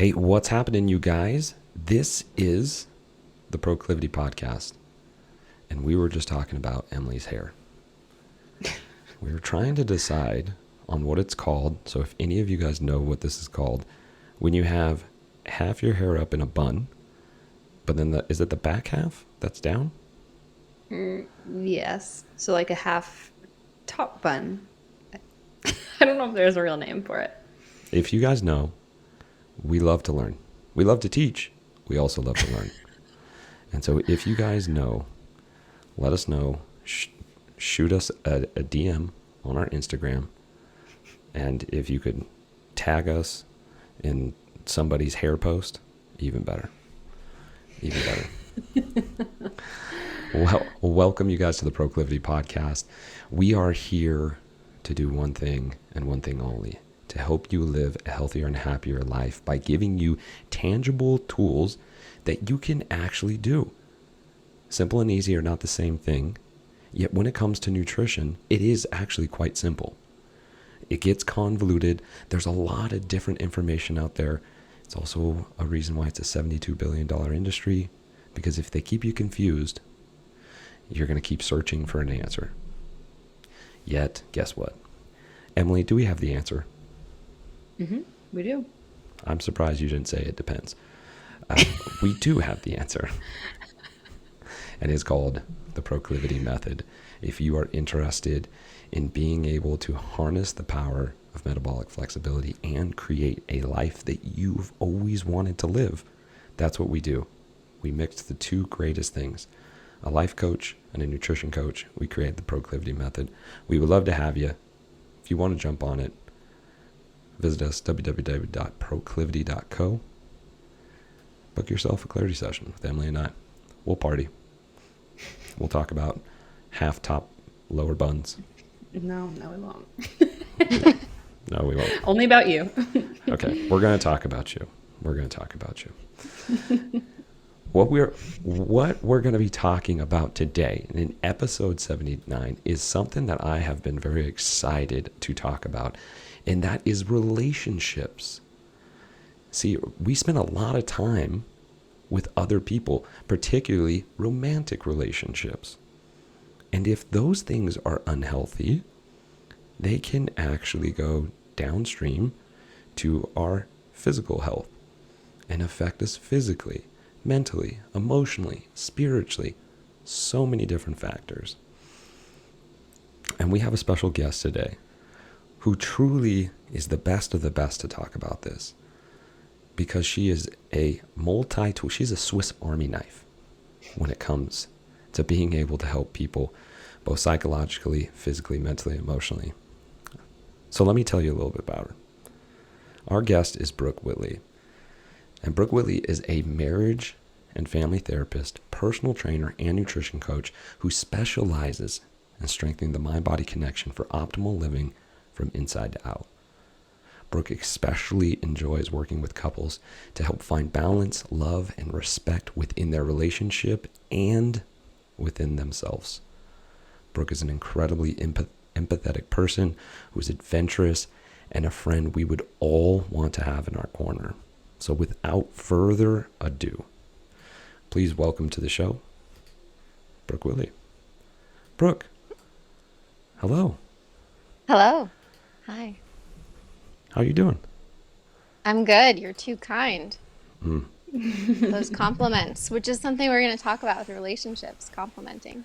Hey, what's happening, you guys? This is the Proclivity Podcast, and we were just talking about Emily's hair. We were trying to decide on what it's called, so if any of you guys know what this is called, when you have half your hair up in a bun, but then is it the back half that's down? Yes. So like a half top bun. I don't know if there's a real name for it. If you guys know, we love to learn. We love to teach. We also love to learn. And so if you guys know, let us know. Shoot us a DM on our Instagram. And if you could tag us in somebody's hair post, even better. Even better. Well, welcome you guys to the Proclivity Podcast. We are here to do one thing and one thing only, to help you live a healthier and happier life by giving you tangible tools that you can actually do. Simple and easy are not the same thing, yet when it comes to nutrition, it is actually quite simple. It gets convoluted. There's a lot of different information out there. It's also a reason why it's a $72 billion industry, because if they keep you confused, you're going to keep searching for an answer. Yet, guess what? Emily, do we have the answer? We do. I'm surprised you didn't say it depends. We do have the answer. And it's called the Proclivity Method. If you are interested in being able to harness the power of metabolic flexibility and create a life that you've always wanted to live, that's what we do. We mix the two greatest things, a life coach and a nutrition coach. We create the Proclivity Method. We would love to have you. If you want to jump on it, visit us, www.proclivity.co. Book yourself a clarity session with Emily and I. We'll party. We'll talk about half top, lower buns. No, we won't. No, we won't. Only about you. Okay, we're going to talk about you. What we're going to be talking about today in episode 79 is something that I have been very excited to talk about, and that is relationships. See, we spend a lot of time with other people, particularly romantic relationships. And if those things are unhealthy, they can actually go downstream to our physical health and affect us physically, mentally, emotionally, spiritually, so many different factors. And we have a special guest today who truly is the best of the best to talk about this, because she is a multi-tool. She's a Swiss Army knife when it comes to being able to help people both psychologically, physically, mentally, emotionally. So let me tell you a little bit about her. Our guest is Brooke Whitley. And Brooke Whitley is a marriage and family therapist, personal trainer, and nutrition coach who specializes in strengthening the mind-body connection for optimal living from inside to out. Brooke especially enjoys working with couples to help find balance, love, and respect within their relationship and within themselves. Brooke is an incredibly empathetic person who is adventurous and a friend we would all want to have in our corner. So without further ado, please welcome to the show, Brooke Whitley. Brooke, hello. Hello. Hi. How are you doing? I'm good. You're too kind. Those compliments, which is something we're going to talk about with relationships, complimenting.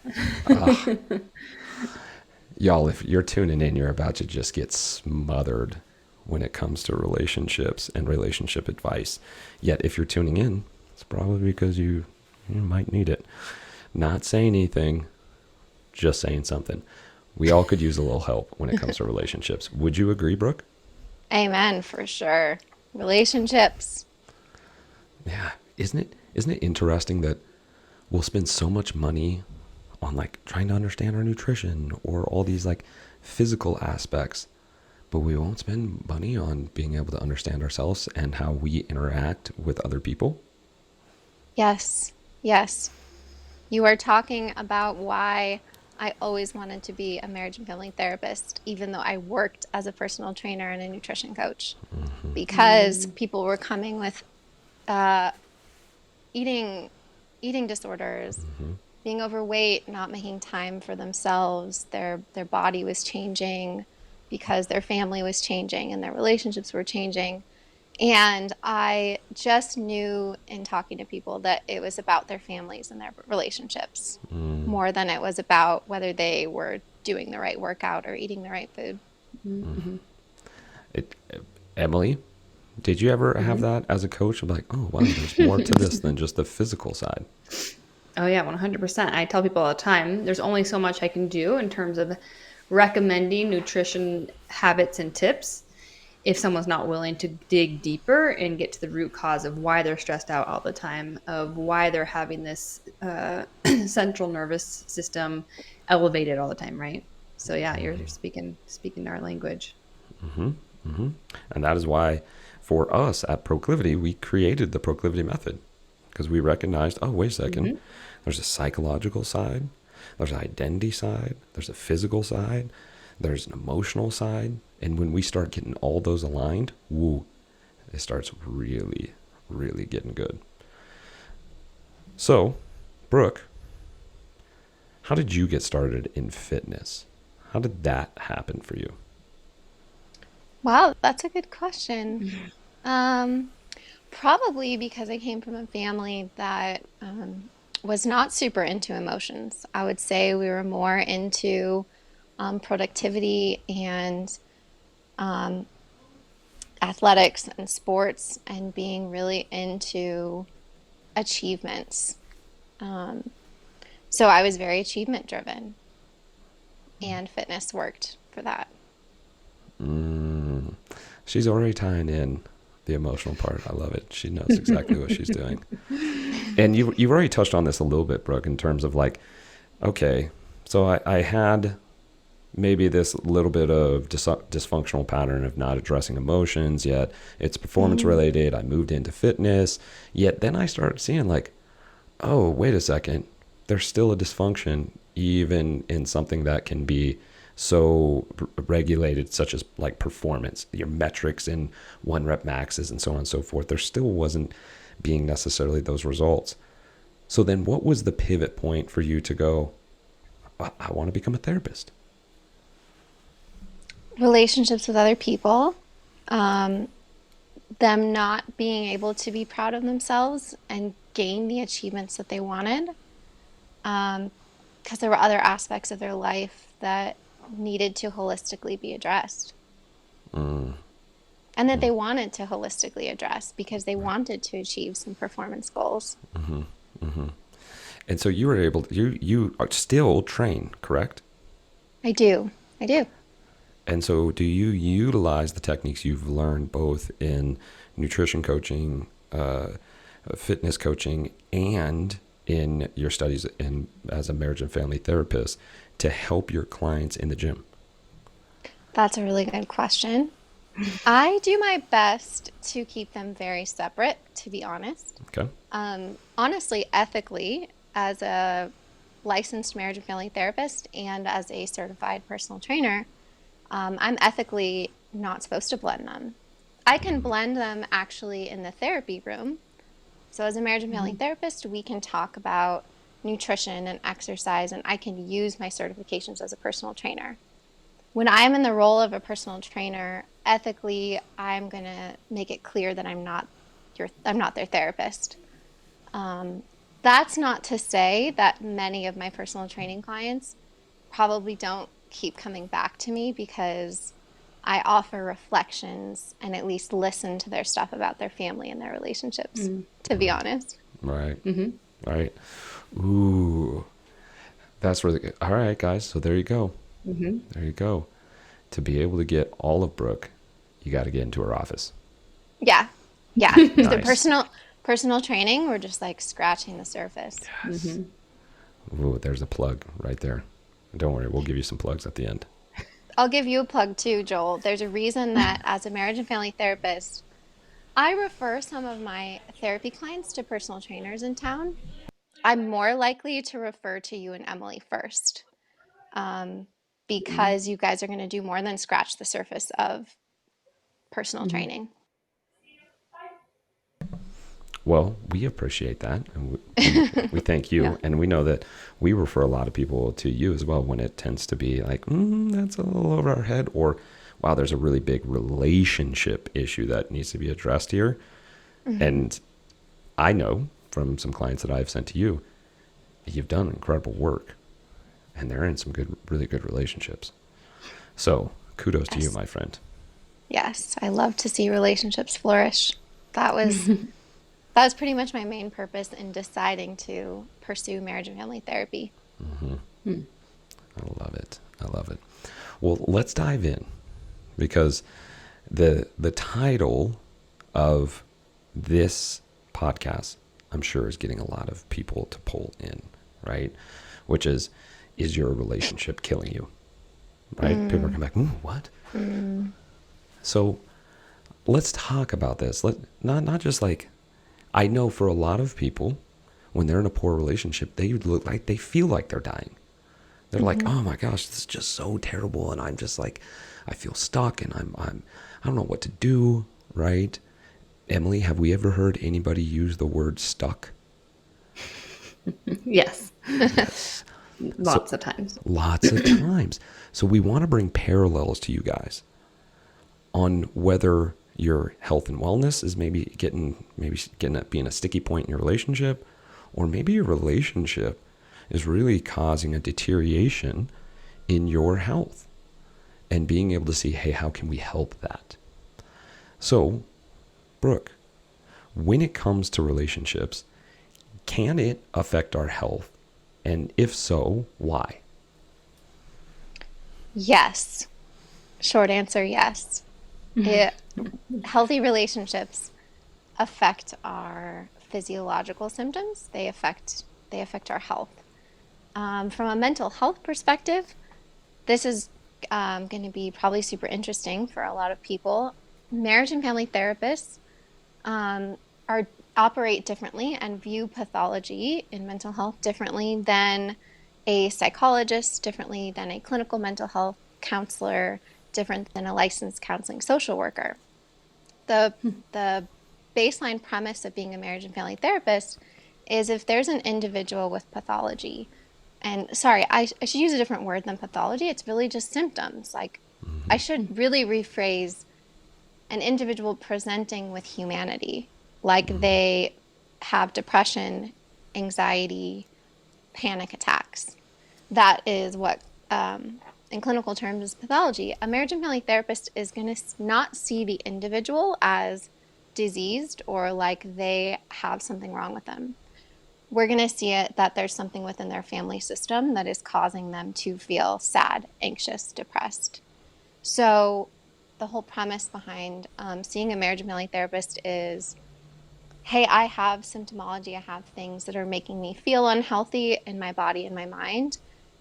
Y'all, if you're tuning in, you're about to just get smothered when it comes to relationships and relationship advice. Yet if you're tuning in, it's probably because you might need it. Not saying anything, just saying something. We all could use a little help when it comes to relationships. Would you agree, Brooke? Amen, for sure. Relationships. Yeah. Isn't it interesting that we'll spend so much money on like trying to understand our nutrition or all these like physical aspects, but we won't spend money on being able to understand ourselves and how we interact with other people? Yes. You are talking about why I always wanted to be a marriage and family therapist, even though I worked as a personal trainer and a nutrition coach, because people were coming with uh, eating disorders, being overweight, not making time for themselves. Their body was changing because their family was changing and their relationships were changing. And I just knew in talking to people that it was about their families and their relationships more than it was about whether they were doing the right workout or eating the right food. It, Emily, did you ever have that as a coach? I'm like, oh, wow, there's more to this than just the physical side. Oh yeah, 100%. I tell people all the time, there's only so much I can do in terms of recommending nutrition habits and tips if someone's not willing to dig deeper and get to the root cause of why they're stressed out all the time, of why they're having this central nervous system elevated all the time, right? So yeah, you're speaking our language. And that is why for us at Proclivity, we created the Proclivity method, because we recognized, oh, wait a second, there's a psychological side, there's an identity side, there's a physical side, there's an emotional side. And when we start getting all those aligned, woo, it starts really, really getting good. So, Brooke, how did you get started in fitness? How did that happen for you? Wow, that's a good question. Probably because I came from a family that was not super into emotions. I would say we were more into productivity and athletics and sports and being really into achievements. So I was very achievement driven, and fitness worked for that. She's already tying in the emotional part. I love it. She knows exactly what she's doing. And you've already touched on this a little bit, Brooke, in terms of like, okay, so I had maybe this little bit of dysfunctional pattern of not addressing emotions, yet it's performance related. I moved into fitness, yet then I started seeing like, oh, wait a second, there's still a dysfunction even in something that can be so regulated, such as like performance, your metrics in 1 rep maxes and so on and so forth. There still wasn't being necessarily those results. So then what was the pivot point for you to go, I want to become a therapist? Relationships with other people, them not being able to be proud of themselves and gain the achievements that they wanted, because there were other aspects of their life that needed to holistically be addressed. And that they wanted to holistically address because they wanted to achieve some performance goals. And so you were able to, you are still train, correct? I do. And so do you utilize the techniques you've learned both in nutrition coaching, fitness coaching, and in your studies as a marriage and family therapist to help your clients in the gym? That's a really good question. I do my best to keep them very separate, to be honest. Okay. Honestly, ethically, as a licensed marriage and family therapist and as a certified personal trainer, I'm ethically not supposed to blend them. I can blend them actually in the therapy room. So as a marriage and family therapist, we can talk about nutrition and exercise, and I can use my certifications as a personal trainer. When I'm in the role of a personal trainer, ethically, I'm going to make it clear that I'm not their therapist. That's not to say that many of my personal training clients probably don't keep coming back to me because I offer reflections and at least listen to their stuff about their family and their relationships, to be honest. Right. Right. Ooh, that's really good. All right, guys. So there you go. There you go. To be able to get all of Brooke, you got to get into her office. Yeah. Nice. The personal training, we're just like scratching the surface. Yes. Ooh, there's a plug right there. Don't worry, we'll give you some plugs at the end. I'll give you a plug too, Joel. There's a reason that as a marriage and family therapist, I refer some of my therapy clients to personal trainers in town. I'm more likely to refer to you and Emily first because you guys are going to do more than scratch the surface of personal training. Well, we appreciate that, and we thank you, Yeah. and we know that we refer a lot of people to you as well when it tends to be like, that's a little over our head, or wow, there's a really big relationship issue that needs to be addressed here. And I know from some clients that I've sent to you, you've done incredible work, and they're in some really good relationships. So kudos to you, my friend. Yes, I love to see relationships flourish. That was pretty much my main purpose in deciding to pursue marriage and family therapy. I love it. I love it. Well, let's dive in, because the title of this podcast, I'm sure, is getting a lot of people to pull in, right? Which is your relationship killing you? Right? People are coming back, what? So let's talk about this. Not just like, I know for a lot of people, when they're in a poor relationship, they look like they feel like they're dying. They're like, oh my gosh, this is just so terrible, and I'm just like, I feel stuck, and I don't know what to do, right? Emily, have we ever heard anybody use the word stuck? Yes. Yes. Lots of times. Lots of times. So we want to bring parallels to you guys on whether your health and wellness is maybe getting at being a sticky point in your relationship, or maybe your relationship is really causing a deterioration in your health, and being able to see, hey, how can we help that? So, Brooke, when it comes to relationships, can it affect our health? And if so, why? Yes. Short answer, yes. Healthy relationships affect our physiological symptoms. They affect our health. From a mental health perspective, this is going to be probably super interesting for a lot of people. Marriage and family therapists operate differently and view pathology in mental health differently than a psychologist, differently than a clinical mental health counselor, different than a licensed counseling social worker. The baseline premise of being a marriage and family therapist is, if there's an individual with pathology, and sorry, I should use a different word than pathology. It's really just symptoms. Like, I should really rephrase an individual presenting with humanity, like they have depression, anxiety, panic attacks. That is what, in clinical terms, is pathology. A marriage and family therapist is going to not see the individual as diseased or like they have something wrong with them. We're going to see it that there's something within their family system that is causing them to feel sad, anxious, depressed. So the whole premise behind seeing a marriage and family therapist is, hey, I have symptomology, I have things that are making me feel unhealthy in my body and my mind,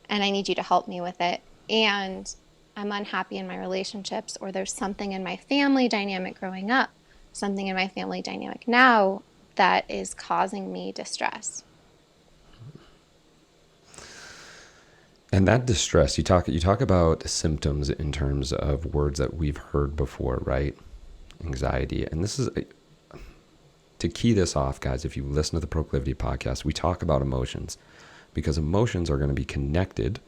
and I need you to help me with it. And I'm unhappy in my relationships, or there's something in my family dynamic growing up, something in my family dynamic now that is causing me distress. And that distress, you talk about symptoms in terms of words that we've heard before, right? Anxiety. And this is, to key this off, guys, if you listen to the Proclivity Podcast, we talk about emotions, because emotions are going to be connected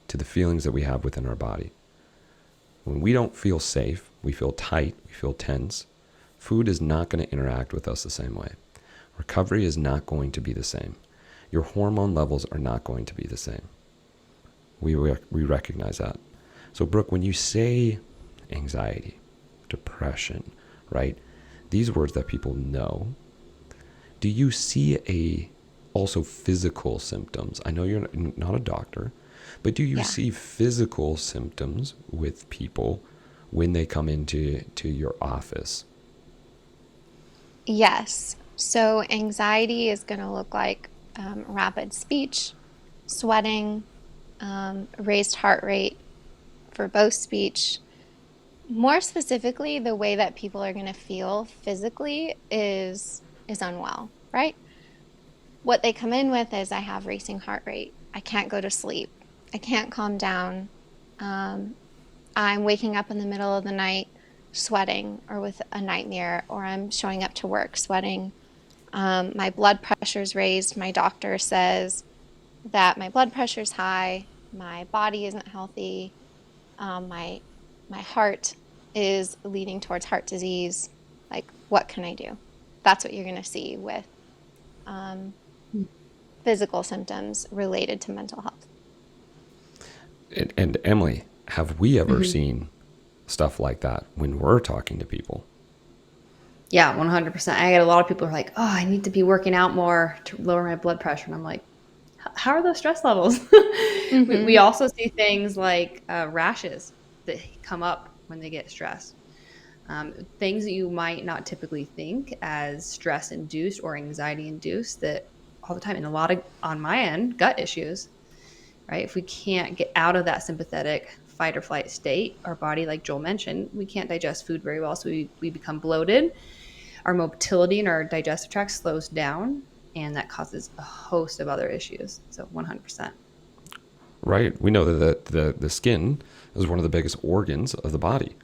to the feelings that we have within our body. When we don't feel safe, we feel tight, we feel tense, food is not going to interact with us the same way. Recovery is not going to be the same. Your hormone levels are not going to be the same. We recognize that. So, Brooke, when you say anxiety, depression, right? These words that people know, do you see also physical symptoms? I know you're not a doctor, but do you see physical symptoms with people when they come into your office? Yes. So anxiety is going to look like rapid speech, sweating, raised heart rate, verbose speech. More specifically, the way that people are going to feel physically is unwell, right? What they come in with is, I have racing heart rate. I can't go to sleep. I can't calm down. I'm waking up in the middle of the night sweating or with a nightmare, or I'm showing up to work sweating. My blood pressure's raised. My doctor says that my blood pressure's high. My body isn't healthy. My heart is leading towards heart disease. Like, what can I do? That's what you're going to see with physical symptoms related to mental health. And Emily, have we ever seen stuff like that when we're talking to people? Yeah, 100%. I get a lot of people who are like, oh, I need to be working out more to lower my blood pressure. And I'm like, how are those stress levels? We also see things like rashes that come up when they get stressed. Things that you might not typically think as stress induced or anxiety induced that all the time. And a lot of, on my end, gut issues, right? If we can't get out of that sympathetic fight or flight state, our body, like Joel mentioned, we can't digest food very well. So we become bloated. Our motility in our digestive tract slows down, and that causes a host of other issues. So 100%. Right. We know that the skin is one of the biggest organs of the body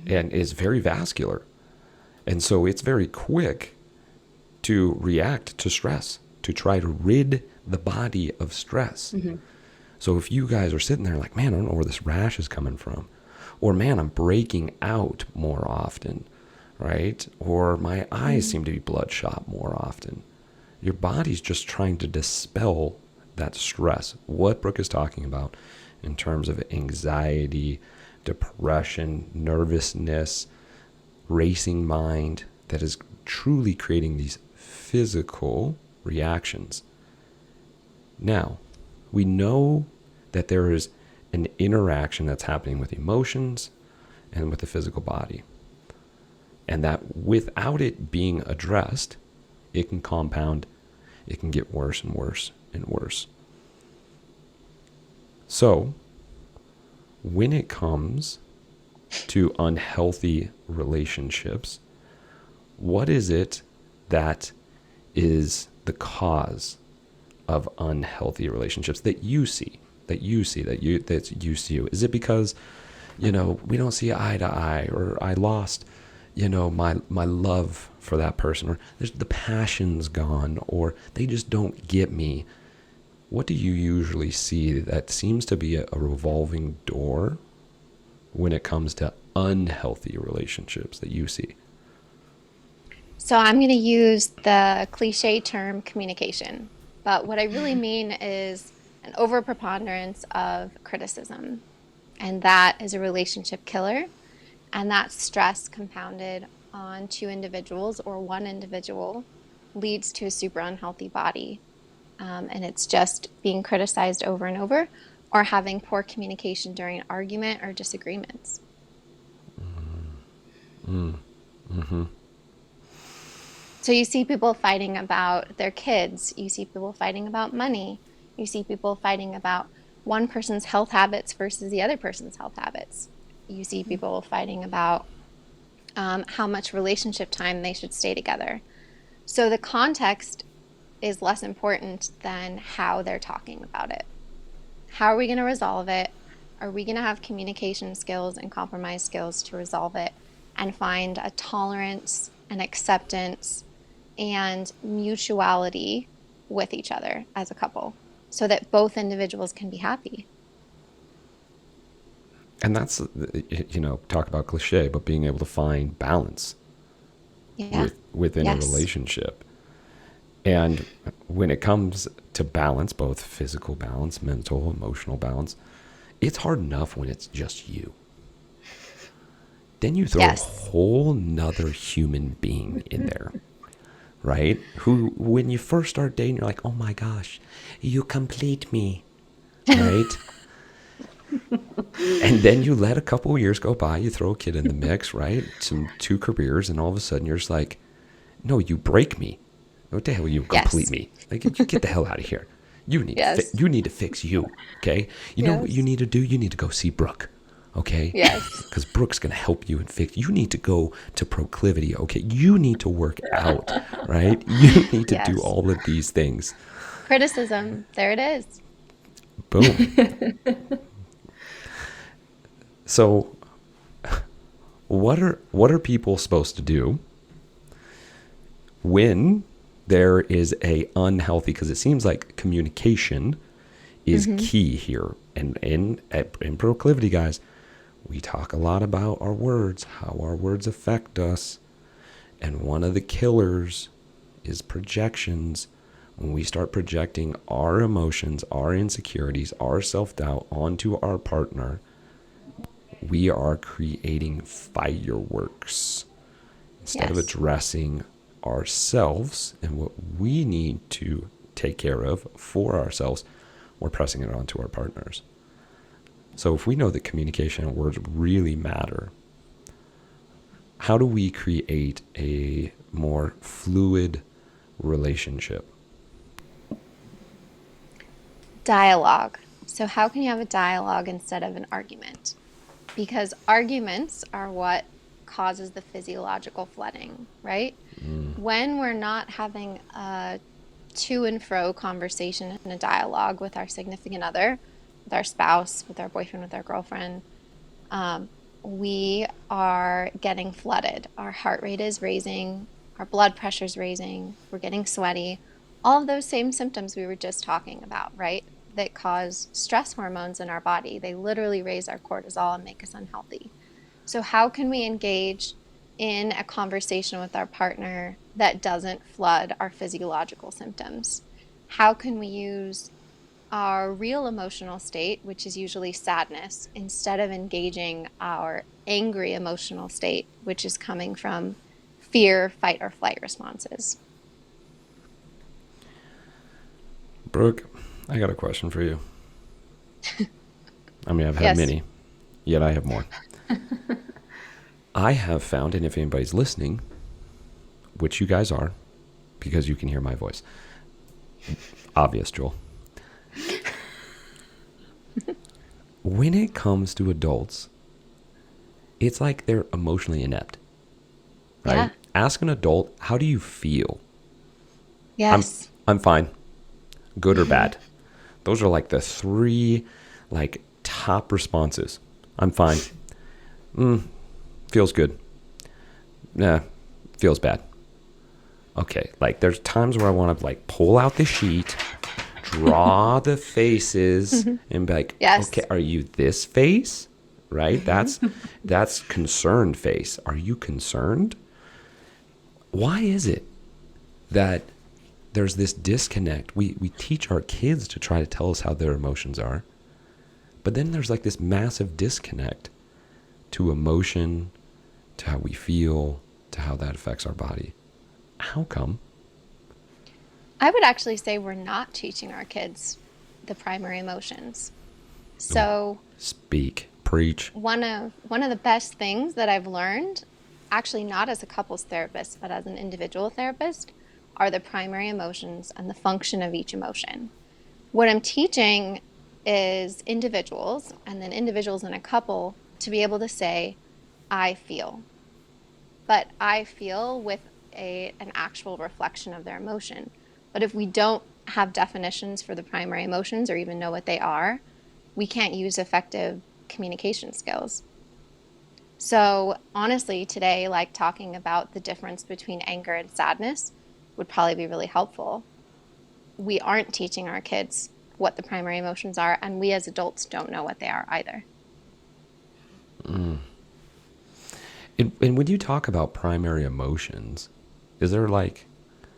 and is very vascular. And so it's very quick to react to stress, to try to rid the body of stress. So if you guys are sitting there like, man, I don't know where this rash is coming from, or man, I'm breaking out more often, right? Or my eyes seem to be bloodshot more often. Your body's just trying to dispel that stress. What Brooke is talking about in terms of anxiety, depression, nervousness, racing mind, that is truly creating these physical reactions. Now, we know that there is an interaction that's happening with emotions and with the physical body. And that without it being addressed, it can compound, it can get worse and worse and worse. So, when it comes to unhealthy relationships, what is it that is the cause of unhealthy relationships that you see? That's used to you? Is it because, we don't see eye to eye, or I lost, my love for that person, or the passion's gone, or they just don't get me? What do you usually see that seems to be a revolving door when it comes to unhealthy relationships that you see? So I'm going to use the cliche term communication, but what I really mean is an overpreponderance of criticism, and that is a relationship killer, and that stress compounded on two individuals or one individual leads to a super unhealthy body, and it's just being criticized over and over, or having poor communication during an argument or disagreements. So you see people fighting about their kids. You see people fighting about money. You see people fighting about one person's health habits versus the other person's health habits. You see people fighting about how much relationship time they should stay together. So the context is less important than how they're talking about it. How are we going to resolve it? Are we going to have communication skills and compromise skills to resolve it and find a tolerance and acceptance and mutuality with each other as a couple so that both individuals can be happy? And that's, talk about cliche, but being able to find balance within a relationship. And when it comes to balance, both physical balance, mental, emotional balance, it's hard enough when it's just you. Then you throw a whole nother human being in there, right? Who, when you first start dating, you're like, oh my gosh, you complete me, right? And then you let a couple of years go by, you throw a kid in the mix, right? Two careers, and all of a sudden you're just like, no, you break me. What the hell, you complete me? Like, you get the hell out of here. You need to fix you, okay? You know what you need to do? You need to go see Brooke, okay? Yes. Because Brooke's going to help you and fix. You need to go to Proclivity, okay? You need to work out, right? You need to do all of these things. Criticism, there it is. Boom. So what are people supposed to do when there is a unhealthy, because it seems like communication is key here. And in Proclivity, guys, we talk a lot about our words, how our words affect us. And one of the killers is projections. When we start projecting our emotions, our insecurities, our self-doubt onto our partner, we are creating fireworks instead of addressing ourselves and what we need to take care of for ourselves. We're pressing it onto our partners. So if we know that communication and words really matter, how do we create a more fluid relationship? Dialogue. So how can you have a dialogue instead of an argument? Because arguments are what causes the physiological flooding, right? When we're not having a to and fro conversation and a dialogue with our significant other, with our spouse, with our boyfriend, with our girlfriend, we are getting flooded. Our heart rate is raising, our blood pressure is raising, we're getting sweaty. All of those same symptoms we were just talking about, right? That cause stress hormones in our body. They literally raise our cortisol and make us unhealthy. So how can we engage in a conversation with our partner that doesn't flood our physiological symptoms? How can we use our real emotional state, which is usually sadness, instead of engaging our angry emotional state, which is coming from fear, fight, or flight responses? Brooke, I got a question for you. I mean, I've had many, yet I have more. I have found, and if anybody's listening, which you guys are, because you can hear my voice. Obvious, Joel. When it comes to adults, it's like they're emotionally inept, right? Yeah. Ask an adult, how do you feel? Yes. I'm fine. Good or bad. Those are like the three like top responses. I'm fine. Feels good. Nah, feels bad. Okay, like there's times where I want to like pull out the sheet, draw the faces, and be like, okay, are you this face? Right? That's concerned face. Are you concerned? Why is it that there's this disconnect? We teach our kids to try to tell us how their emotions are, but then there's like this massive disconnect to emotion, to how we feel, to how that affects our body. How come? I would actually say we're not teaching our kids the primary emotions. So Speak, preach. one of the best things that I've learned, actually not as a couples therapist, but as an individual therapist, are the primary emotions and the function of each emotion. What I'm teaching is individuals, and then individuals in a couple, to be able to say, I feel. But I feel with an actual reflection of their emotion. But if we don't have definitions for the primary emotions or even know what they are, we can't use effective communication skills. So honestly, today, like talking about the difference between anger and sadness would probably be really helpful. We aren't teaching our kids what the primary emotions are, and we as adults don't know what they are either. And when you talk about primary emotions, is there like,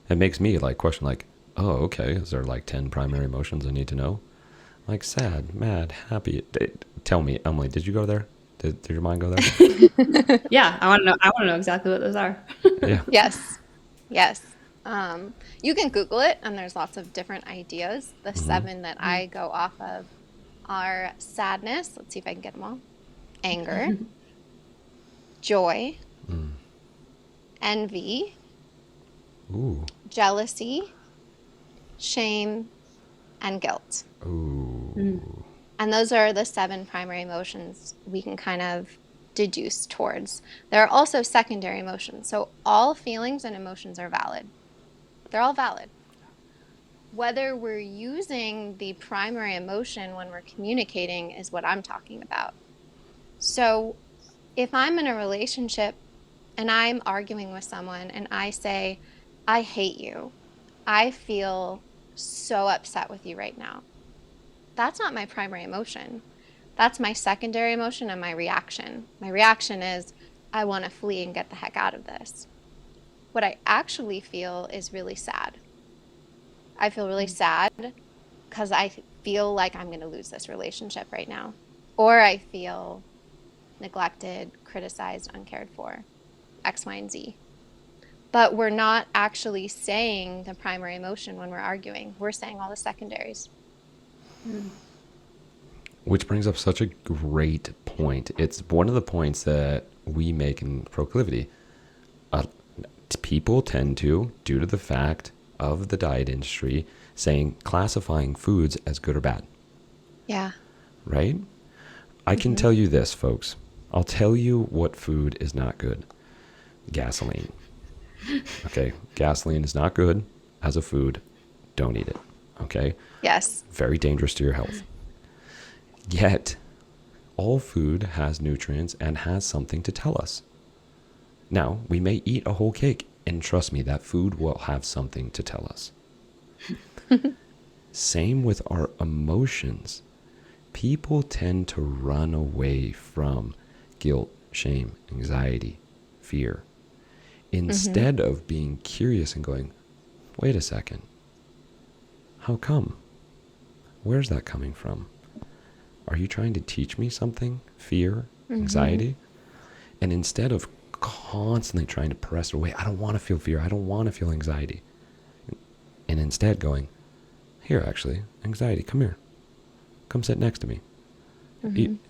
it makes me like question like, oh, okay, is there like 10 primary emotions I need to know? Like sad, mad, happy. Tell me, Emily, did you go there? Did your mind go there? Yeah, I want to know exactly what those are. Yeah. Yes. You can Google it, and there's lots of different ideas. The 7 that I go off of are sadness. Let's see if I can get them all. Anger, joy, envy, Ooh. jealousy, shame, and guilt. Ooh. And those are the 7 primary emotions we can kind of deduce towards. There are also secondary emotions. So all feelings and emotions are valid. They're all valid. whether we're using the primary emotion when we're communicating is what I'm talking about. So if I'm in a relationship and I'm arguing with someone and I say, I hate you, I feel so upset with you right now, that's not my primary emotion. That's my secondary emotion and my reaction. My reaction is, I want to flee and get the heck out of this. What I actually feel is really sad. I feel really sad because I feel like I'm going to lose this relationship right now. Or I feel neglected, criticized, uncared for, X, Y, and Z. But we're not actually saying the primary emotion when we're arguing. We're saying all the secondaries. Which brings up such a great point. It's one of the points that we make in Proclivity. People tend to, due to the fact of the diet industry, classifying foods as good or bad. Yeah. Right? I can tell you this, folks. I'll tell you what food is not good. Gasoline. Okay? Gasoline is not good as a food. Don't eat it. Okay? Yes. Very dangerous to your health. Yet, all food has nutrients and has something to tell us. Now, we may eat a whole cake, and trust me, that food will have something to tell us. Same with our emotions. People tend to run away from guilt, shame, anxiety, fear, instead of being curious and going, wait a second, how come? Where's that coming from? Are you trying to teach me something? Fear, anxiety? And instead of constantly trying to press it away, I don't want to feel fear, I don't want to feel anxiety. And instead going, here actually, anxiety, come here. Come sit next to me.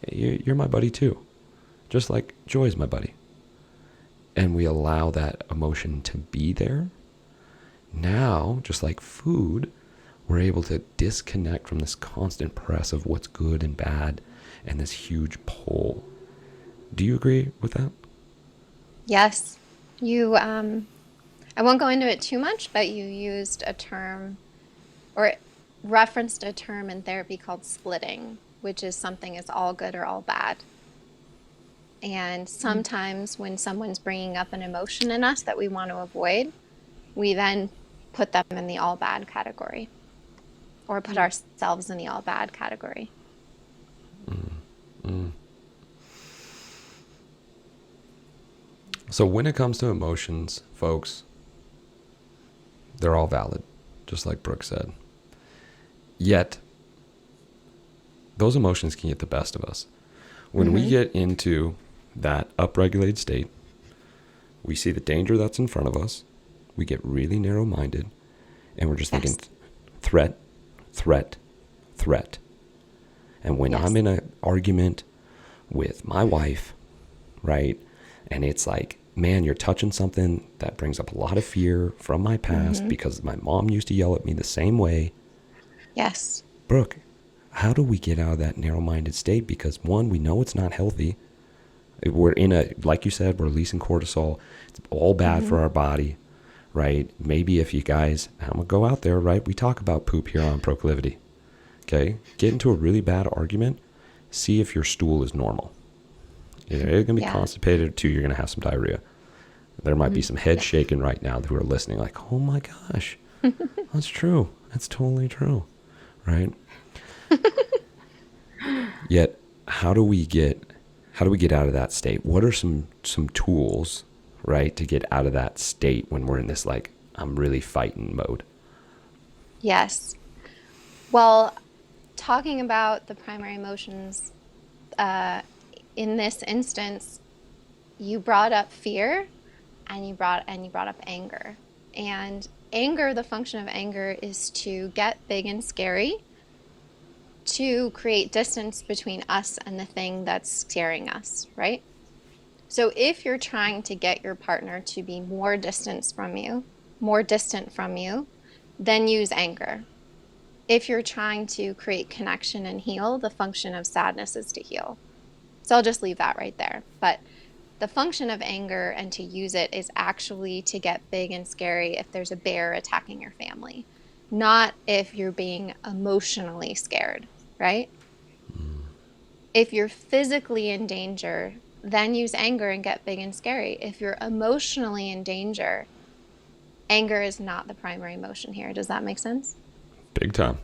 You're my buddy too. Just like joy's my buddy. And we allow that emotion to be there. Now, just like food, we're able to disconnect from this constant press of what's good and bad and this huge pull. Do you agree with that? Yes. You, I won't go into it too much, but you used a term or referenced a term in therapy called splitting, which is something is all good or all bad. And sometimes when someone's bringing up an emotion in us that we want to avoid, we then put them in the all bad category or put ourselves in the all bad category. So when it comes to emotions, folks, they're all valid, just like Brooke said. Yet, those emotions can get the best of us. When we get into that upregulated state, we see the danger that's in front of us, we get really narrow-minded, and we're just thinking, threat, threat, threat. And when I'm in an argument with my wife, right, and it's like, man, you're touching something that brings up a lot of fear from my past because my mom used to yell at me the same way. Yes. Brooke, how do we get out of that narrow-minded state? Because one, we know it's not healthy. We're in a, like you said, we're releasing cortisol. It's all bad for our body, right? Maybe if you guys, I'm going to go out there, right? We talk about poop here on Proclivity, okay? Get into a really bad argument. See if your stool is normal. Either you're going to be constipated or two, you're going to have some diarrhea. There might be some head shaking right now who are listening like, oh my gosh, that's true. That's totally true, right? Yet, how do we get out of that state? What are some tools, right, to get out of that state when we're in this, like, I'm really fighting mode? Yes. Well, talking about the primary emotions, in this instance, you brought up fear and you brought up anger. And anger, the function of anger is to get big and scary, to create distance between us and the thing that's scaring us, right? So if you're trying to get your partner to be more distant from you, then use anger. If you're trying to create connection and heal, the function of sadness is to heal. So I'll just leave that right there. But the function of anger and to use it is actually to get big and scary if there's a bear attacking your family. not if you're being emotionally scared, right? If you're physically in danger, then use anger and get big and scary. If you're emotionally in danger, anger is not the primary emotion here. Does that make sense? Big time.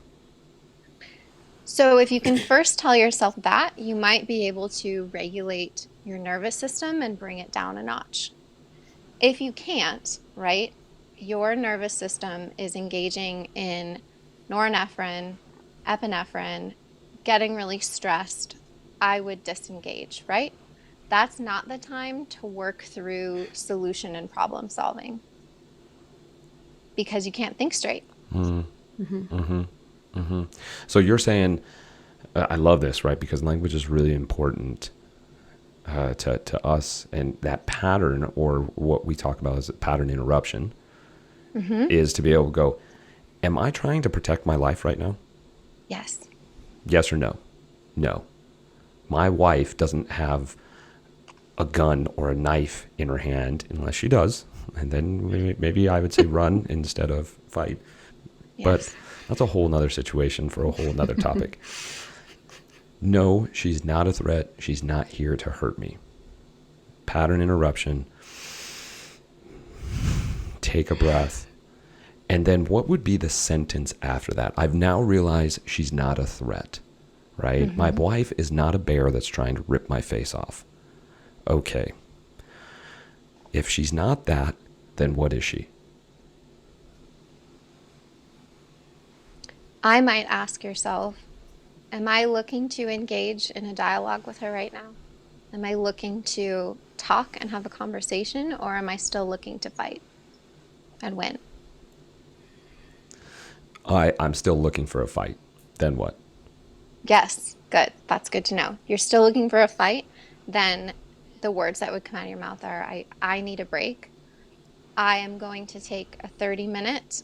So if you can first tell yourself that, you might be able to regulate your nervous system and bring it down a notch. If you can't, right, your nervous system is engaging in norepinephrine, epinephrine, getting really stressed, I would disengage, right? That's not the time to work through solution and problem solving because you can't think straight. So you're saying, I love this, right? Because language is really important to us, and that pattern, or what we talk about as a pattern interruption, is to be able to go, am I trying to protect my life right now? Yes. Yes or no? No. My wife doesn't have a gun or a knife in her hand unless she does. And then maybe I would say run instead of fight. Yes. But that's a whole nother situation for a whole nother topic. No, she's not a threat. She's not here to hurt me. Pattern interruption. Take a breath. And then what would be the sentence after that? I've now realized she's not a threat, right? My wife is not a bear that's trying to rip my face off. Okay. If she's not that, then what is she? I might ask yourself, am I looking to engage in a dialogue with her right now? Am I looking to talk and have a conversation, or am I still looking to fight and win? I'm still looking for a fight. Then what? Yes, good. That's good to know. You're still looking for a fight, then the words that would come out of your mouth are, I need a break. I am going to take a 30-minute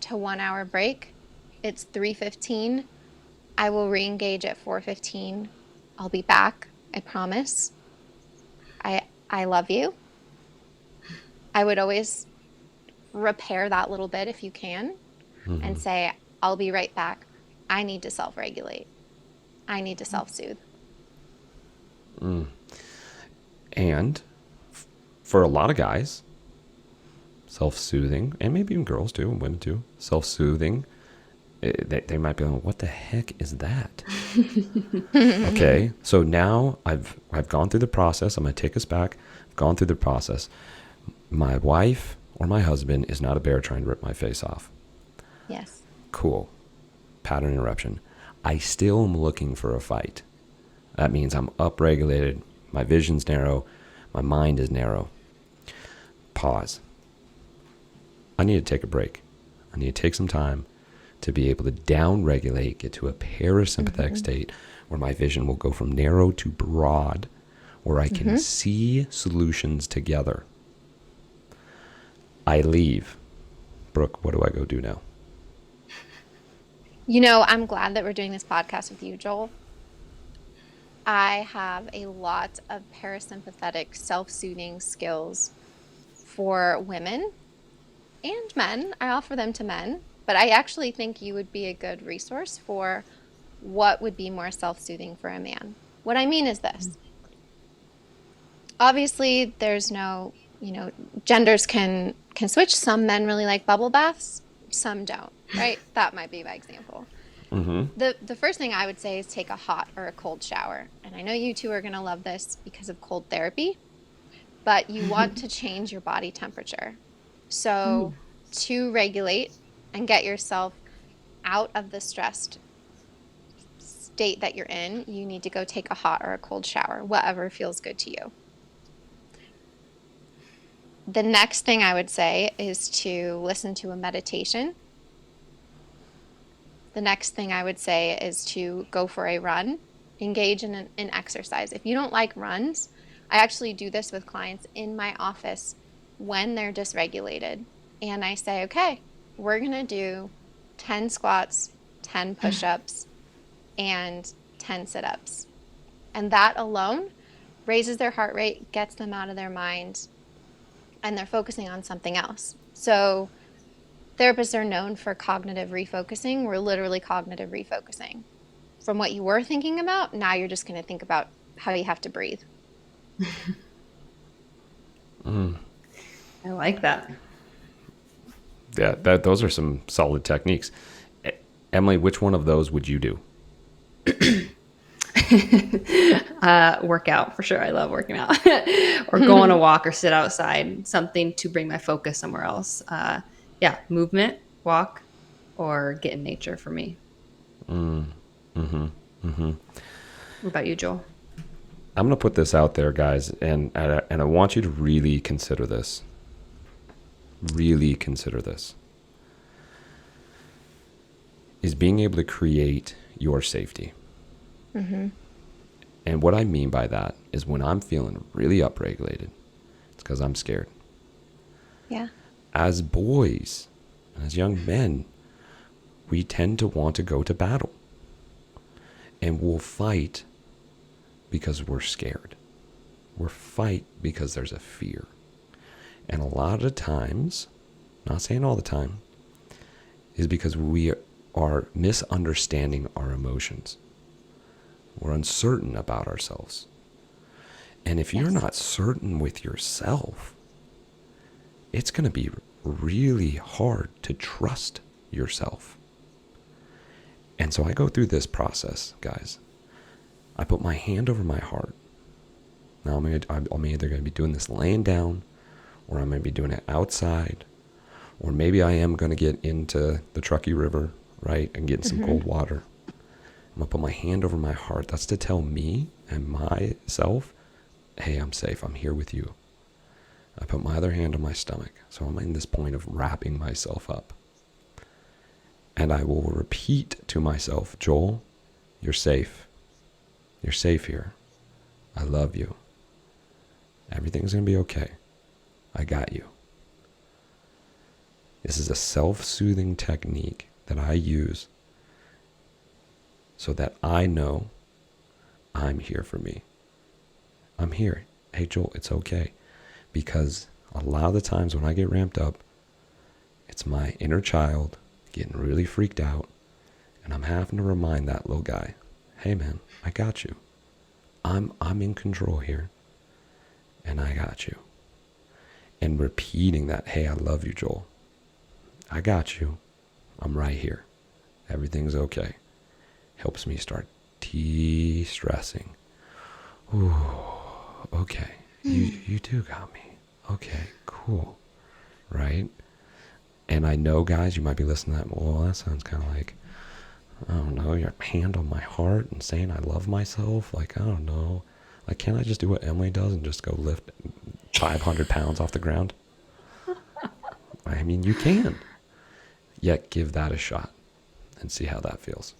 to 1 hour break. It's 3:15. I will re-engage at 4:15. I'll be back. I promise. I love you. I would always repair that little bit if you can and say, I'll be right back. I need to self-regulate. I need to self-soothe. And for a lot of guys, self-soothing, and maybe even girls too, and women too, self-soothing, they might be like, what the heck is that? Okay, so now I've gone through the process. I'm going to take us back. I've gone through the process. My wife or my husband is not a bear trying to rip my face off. Yes. Cool. Pattern interruption. I still am looking for a fight. That means I'm upregulated. My vision's narrow. My mind is narrow. Pause. I need to take a break. I need to take some time to be able to downregulate, get to a parasympathetic state where my vision will go from narrow to broad, where I can see solutions together. I leave. Brooke, what do I go do now? You know, I'm glad that we're doing this podcast with you, Joel. I have a lot of parasympathetic self-soothing skills for women and men. I offer them to men, but I actually think you would be a good resource for what would be more self-soothing for a man. What I mean is this. Obviously, there's no, genders can switch. Some men really like bubble baths, some don't, right? That might be my example. The first thing I would say is take a hot or a cold shower. And I know you two are going to love this because of cold therapy, but you want to change your body temperature. So to regulate and get yourself out of the stressed state that you're in, you need to go take a hot or a cold shower, whatever feels good to you. The next thing I would say is to listen to a meditation. The next thing I would say is to go for a run, engage in an exercise. If you don't like runs, I actually do this with clients in my office when they're dysregulated. And I say, okay, we're going to do 10 squats, 10 push-ups, and 10 sit-ups. And that alone raises their heart rate, gets them out of their mind, and they're focusing on something else. So Therapists are known for cognitive refocusing. We're literally cognitive refocusing. From what you were thinking about, now you're just going to think about how you have to breathe. I like that. Yeah, those are some solid techniques. Emily, which one of those would you do? Work out for sure. I love working out or go on a walk or sit outside, something to bring my focus somewhere else. Yeah, movement, walk, or get in nature for me. What about you, Joel? I'm going to put this out there, guys, and I want you to really consider this. Really consider this. Is being able to create your safety. And what I mean by that is when I'm feeling really upregulated, it's because I'm scared. Yeah. As boys, as young men, we tend to want to go to battle. And we'll fight because we're scared. We'll fight because there's a fear. And a lot of times, not saying all the time, is because we are misunderstanding our emotions. We're uncertain about ourselves. And if you're not certain with yourself, it's going to be really hard to trust yourself. And so I go through this process, guys. I put my hand over my heart. Now I'm either going to be doing this laying down, or I'm going to be doing it outside, or maybe I am going to get into the Truckee River, right, and get in some cold water. I'm going to put my hand over my heart. That's to tell me and myself, hey, I'm safe. I'm here with you. I put my other hand on my stomach. So I'm in this point of wrapping myself up. And I will repeat to myself, Joel, you're safe. You're safe here. I love you. Everything's going to be okay. I got you. This is a self-soothing technique that I use so that I know I'm here for me. I'm here. Hey, Joel, it's okay. Because a lot of the times when I get ramped up, it's my inner child getting really freaked out, and I'm having to remind that little guy, hey, man, I got you. I'm in control here, and I got you. And repeating that, hey, I love you, Joel. I got you. I'm right here. Everything's okay. Helps me start de-stressing. Ooh, okay. You do got me. Okay, cool. Right? And I know, guys, you might be listening to that. Well, that sounds kind of like, I don't know, your hand on my heart and saying I love myself. Like, I don't know. Like, can't I just do what Emily does and just go lift 500 pounds off the ground? I mean, you can. Yet give that a shot and see how that feels.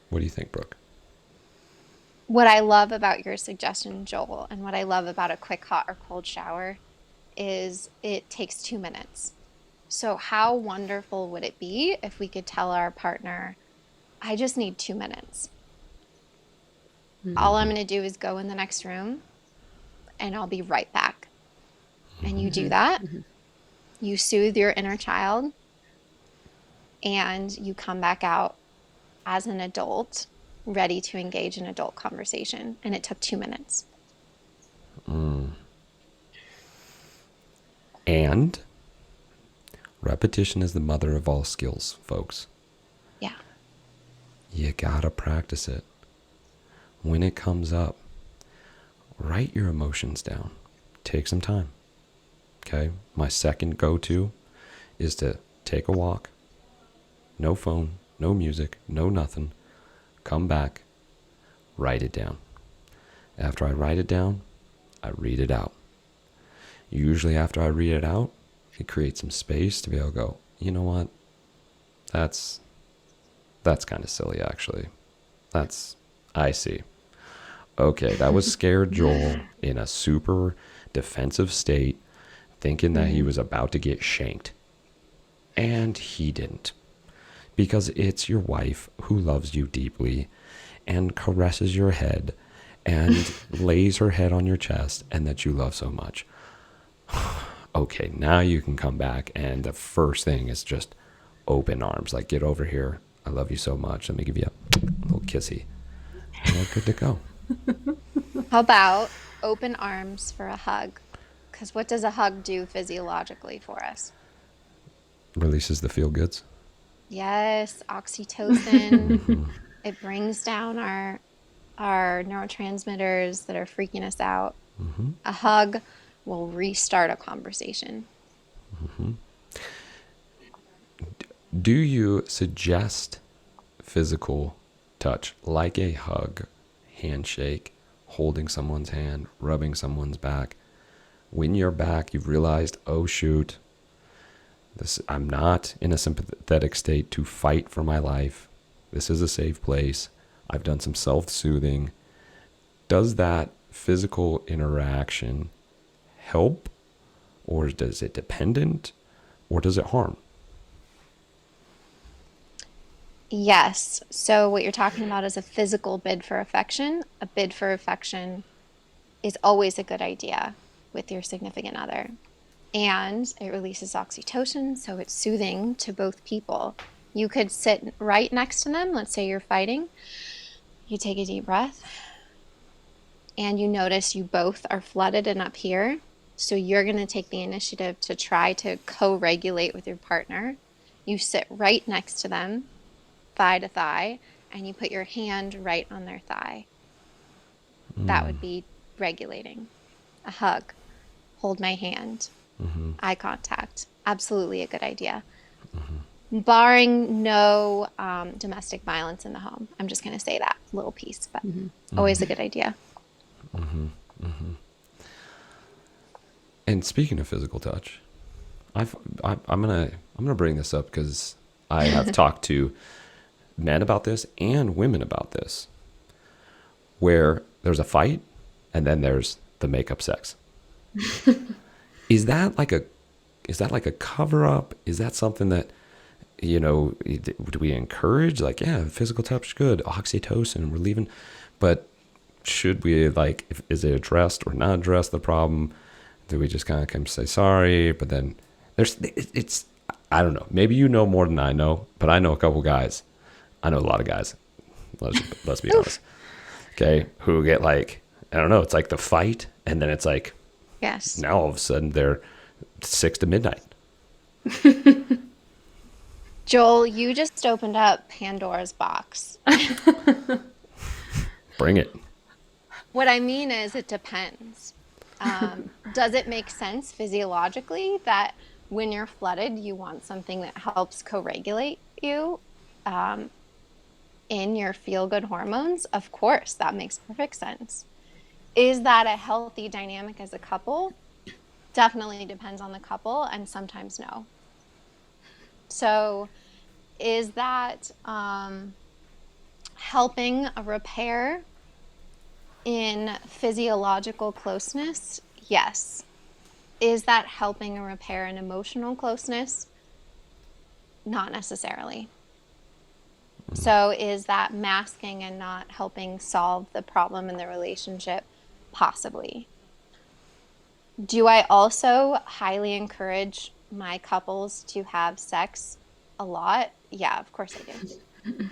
What do you think, Brooke? What I love about your suggestion, Joel, and what I love about a quick hot or cold shower is it takes 2 minutes. So how wonderful would it be if we could tell our partner, I just need 2 minutes. All I'm going to do is go in the next room and I'll be right back. And you do that. You soothe your inner child and you come back out as an adult, ready to engage in adult conversation. And it took 2 minutes. And repetition is the mother of all skills, folks. Yeah. You gotta practice it. When it comes up, write your emotions down. Take some time. Okay? My second go-to is to take a walk. No phone, no music, no nothing. Come back, write it down. After I write it down, I read it out. Usually after I read it out, it creates some space to be able to go, you know what? That's kind of silly, actually. I see. Okay, that was scared Joel in a super defensive state, thinking that he was about to get shanked. And he didn't. Because it's your wife who loves you deeply and caresses your head and lays her head on your chest and that you love so much. okay, now you can come back. And the first thing is just open arms. Like, get over here. I love you so much. Let me give you a little kissy. And we're good to go. How about open arms for a hug? Because what does a hug do physiologically for us? Releases the feel goods. Yes, oxytocin. It brings down our neurotransmitters that are freaking us out. A hug will restart a conversation. Do you suggest physical touch, like a hug, handshake, holding someone's hand, rubbing someone's back? When you're back, you've realized, oh shoot, I'm not in a sympathetic state to fight for my life. This is a safe place. I've done some self-soothing. Does that physical interaction help, or does it dependent, or does it harm? Yes. So what you're talking about is a physical bid for affection. A bid for affection is always a good idea with your significant other. And it releases oxytocin, so it's soothing to both people. You could sit right next to them. Let's say you're fighting. You take a deep breath, and you notice you both are flooded and up here. So you're going to take the initiative to try to co-regulate with your partner. You sit right next to them, thigh to thigh, and you put your hand right on their thigh. That would be regulating. A hug, hold my hand, eye contact. Absolutely a good idea. Barring no domestic violence in the home. I'm just going to say that little piece, but always a good idea. And speaking of physical touch, I'm gonna bring this up because I have talked to men about this and women about this, where there's a fight and then there's the makeup sex. Is that like a cover up? Is that something that, do we encourage? Like, yeah, physical touch is good, oxytocin, we're leaving, but should we, is it addressed or not addressed the problem? Do we just kind of come say sorry? But then it's I don't know. Maybe you know more than I know, but I know a couple guys. I know a lot of guys. Let's be honest. Okay, who get I don't know. It's like the fight, and then it's like, yes. Now all of a sudden they're 6 to midnight. Joel, you just opened up Pandora's box. Bring it. What I mean is, it depends. Does it make sense physiologically that when you're flooded, you want something that helps co-regulate you in your feel-good hormones? Of course, that makes perfect sense. Is that a healthy dynamic as a couple? Definitely depends on the couple, and sometimes no. So is that helping a repair in physiological closeness? Yes. Is that helping a repair in emotional closeness? Not necessarily. So is that masking and not helping solve the problem in the relationship? Possibly. Do I also highly encourage my couples to have sex a lot? Yeah, of course I do.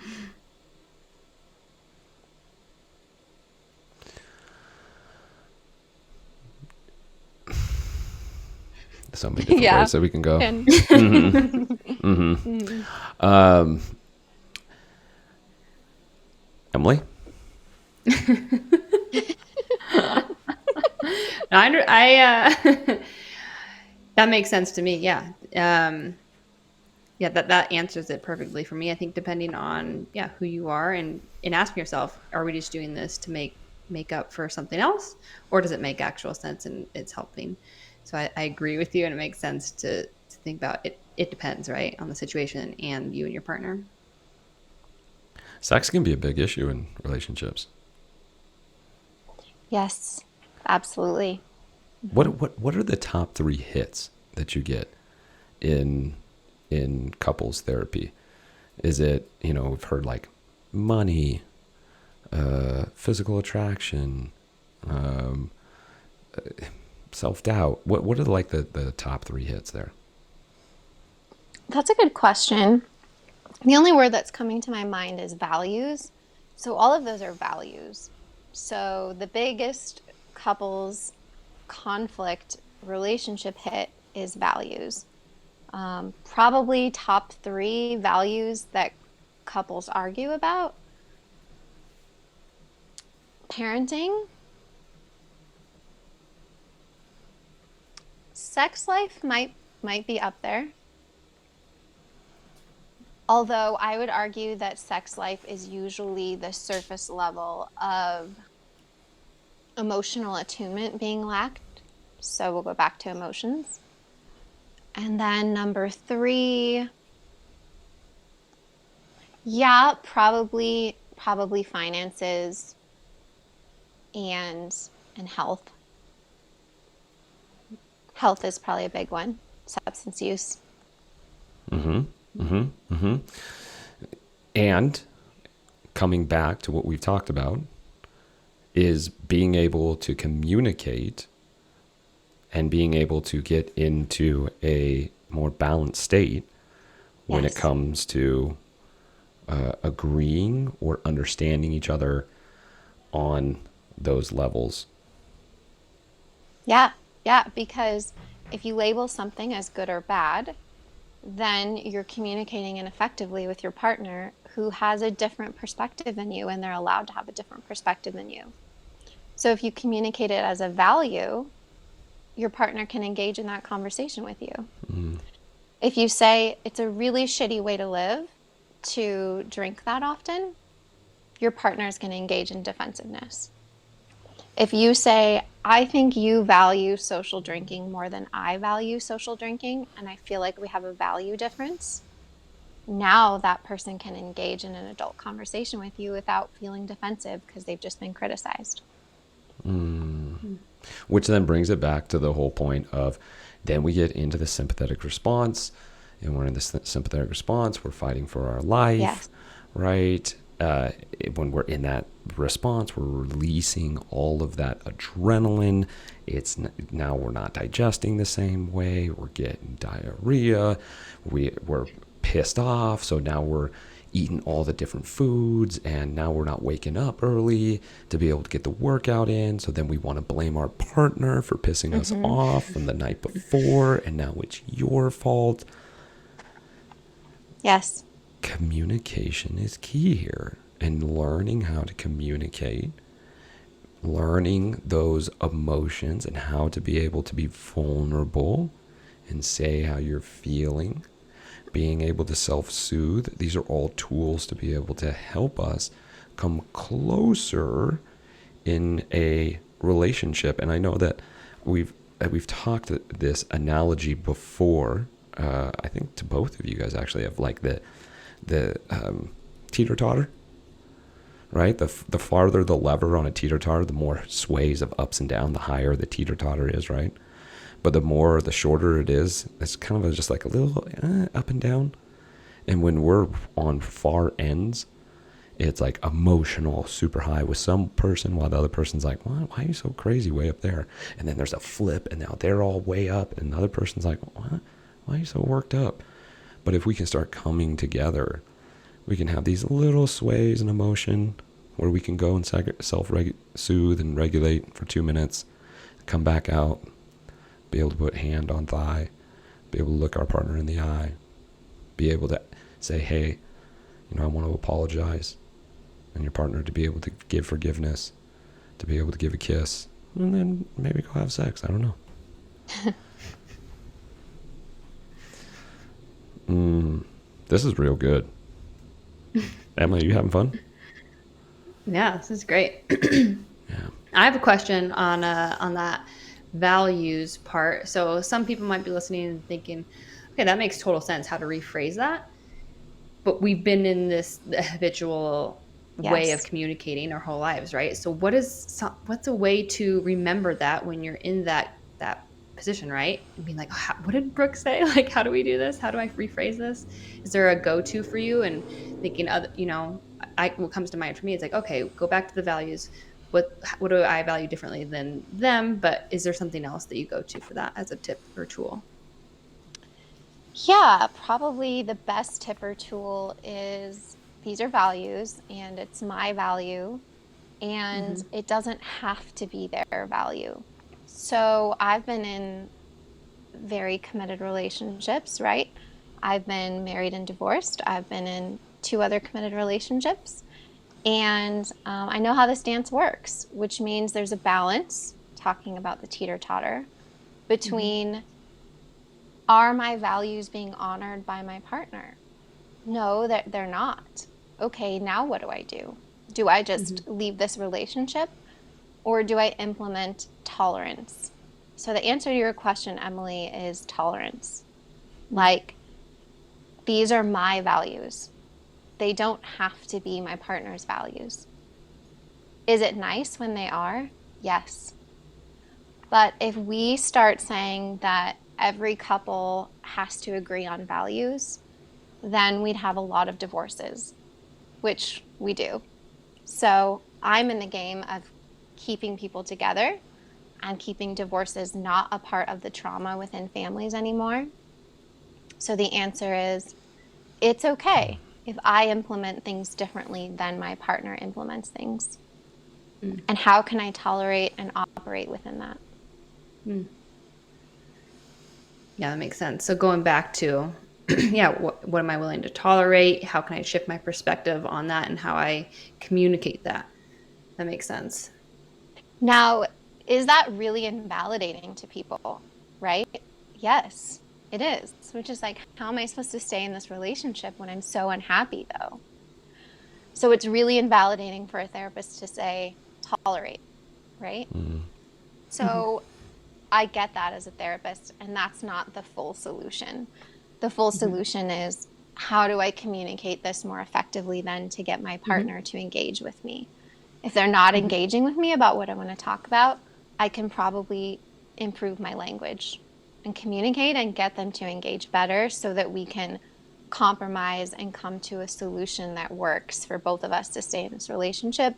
So many different ways that we can go. Emily? That makes sense to me. Yeah. That answers it perfectly for me. I think depending on who you are and asking yourself, are we just doing this to make up for something else, or does it make actual sense and it's helping? So I agree with you, and it makes sense to think about it. It depends, right, on the situation and you and your partner. Sex can be a big issue in relationships. Yes, absolutely. What are the top 3 hits that you get in couples therapy? Is it, we've heard money, physical attraction, self-doubt, what are like the top 3 hits there? That's a good question. The only word that's coming to my mind is values. So all of those are values. So the biggest couples conflict relationship hit is values. Probably top 3 values that couples argue about. Parenting. Sex life might be up there. Although I would argue that sex life is usually the surface level of emotional attunement being lacked. So we'll go back to emotions. And then number 3, yeah, probably finances and health. Health is probably a big one. Substance use. And coming back to what we've talked about is being able to communicate and being able to get into a more balanced state when it comes to agreeing or understanding each other on those levels. Yeah, because if you label something as good or bad, then you're communicating ineffectively with your partner who has a different perspective than you, and they're allowed to have a different perspective than you. So if you communicate it as a value, your partner can engage in that conversation with you. If you say it's a really shitty way to live to drink that often, your partner is going to engage in defensiveness. If you say, I think you value social drinking more than I value social drinking, and I feel like we have a value difference, now that person can engage in an adult conversation with you without feeling defensive because they've just been criticized. Which then brings it back to the whole point of, then we get into the sympathetic response, and we're in the sympathetic response, we're fighting for our life, right? When we're in that response, we're releasing all of that adrenaline. Now we're not digesting the same way. We're getting diarrhea. We're pissed off. So now we're eating all the different foods, and now we're not waking up early to be able to get the workout in. So then we want to blame our partner for pissing us off from the night before, and now it's your fault. Yes. Communication is key here, and learning how to communicate, learning those emotions and how to be able to be vulnerable and say how you're feeling, being able to self-soothe. These are all tools to be able to help us come closer in a relationship. And I know that we've talked this analogy before, I think to both of you guys actually, of like the teeter-totter, right? The farther the lever on a teeter-totter, the more sways of ups and down, the higher the teeter-totter is, right? But the shorter it is, it's kind of just like a little up and down. And when we're on far ends, it's like emotional, super high with some person, while the other person's like, why are you so crazy way up there? And then there's a flip, and now they're all way up, and the other person's like, why are you so worked up? But if we can start coming together, we can have these little sways in emotion where we can go and self-soothe and regulate for 2 minutes, come back out, be able to put hand on thigh, be able to look our partner in the eye, be able to say, hey, I want to apologize, and your partner to be able to give forgiveness, to be able to give a kiss, and then maybe go have sex. I don't know. This is real good. Emily, you having fun? Yeah, this is great. Yeah. I have a question on that values part. So some people might be listening and thinking, okay, that makes total sense how to rephrase that. But we've been in this habitual way of communicating our whole lives, right? So what's a way to remember that when you're in that position, right? And being like, what did Brooke say? Like, how do we do this? How do I rephrase this? Is there a go-to for you? And thinking, what comes to mind for me is like, okay, go back to the values. what do I value differently than them? But is there something else that you go to for that as a tip or tool? Yeah, probably the best tip or tool is these are values and it's my value and it doesn't have to be their value. So I've been in very committed relationships, right? I've been married and divorced. I've been in 2 other committed relationships. And I know how this dance works, which means there's a balance, talking about the teeter-totter, between are my values being honored by my partner? No, that they're not. Okay, now what do I do? Do I just leave this relationship or do I implement tolerance? So the answer to your question, Emily, is tolerance. Like, these are my values. They don't have to be my partner's values. Is it nice when they are? Yes. But if we start saying that every couple has to agree on values, then we'd have a lot of divorces, which we do. So I'm in the game of keeping people together and keeping divorces not a part of the trauma within families anymore. So the answer is, it's okay if I implement things differently than my partner implements things. And how can I tolerate and operate within that? Yeah, that makes sense. So going back to, yeah, what am I willing to tolerate? How can I shift my perspective on that and how I communicate that? That makes sense. Now, is that really invalidating to people, right? Yes, it is. Which is like, how am I supposed to stay in this relationship when I'm so unhappy, though? So it's really invalidating for a therapist to say, tolerate, right? So I get that as a therapist, and that's not the full solution. The full solution is, how do I communicate this more effectively then to get my partner to engage with me? If they're not engaging with me about what I want to talk about, I can probably improve my language and communicate and get them to engage better so that we can compromise and come to a solution that works for both of us to stay in this relationship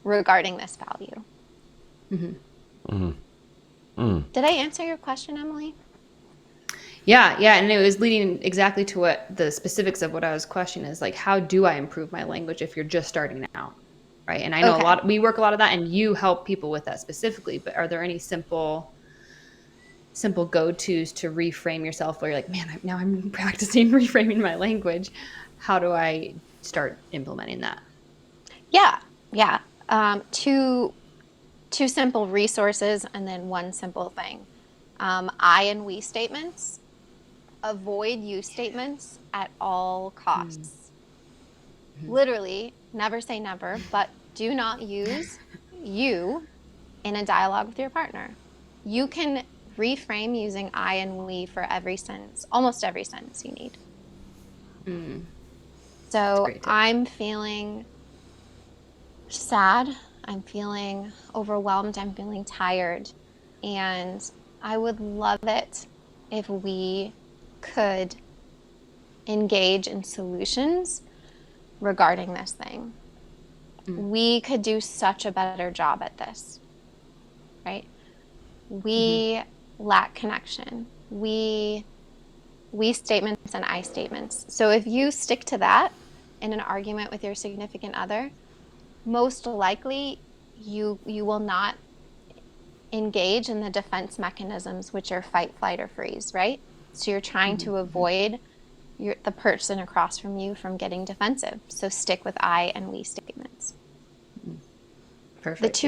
regarding this value. Did I answer your question, Emily? Yeah, and it was leading exactly to what the specifics of what I was questioning is, like, how do I improve my language if you're just starting out, right? And I know we work a lot of that, and you help people with that specifically, but are there any simple go-tos to reframe yourself where you're like, man, now I'm practicing reframing my language. How do I start implementing that? Yeah. Two simple resources and then one simple thing. I and we statements. Avoid you statements at all costs. Literally, never say never, but do not use you in a dialogue with your partner. You can reframe using I and we for every sentence, almost every sentence you need. So I'm feeling sad, I'm feeling overwhelmed, I'm feeling tired, and I would love it if we could engage in solutions regarding this thing. We could do such a better job at this, right? We lack connection. We statements and I statements. So if you stick to that in an argument with your significant other, most likely you will not engage in the defense mechanisms, which are fight, flight, or freeze, right? So you're trying to avoid the person across from you from getting defensive. So stick with I and we statements. Perfect.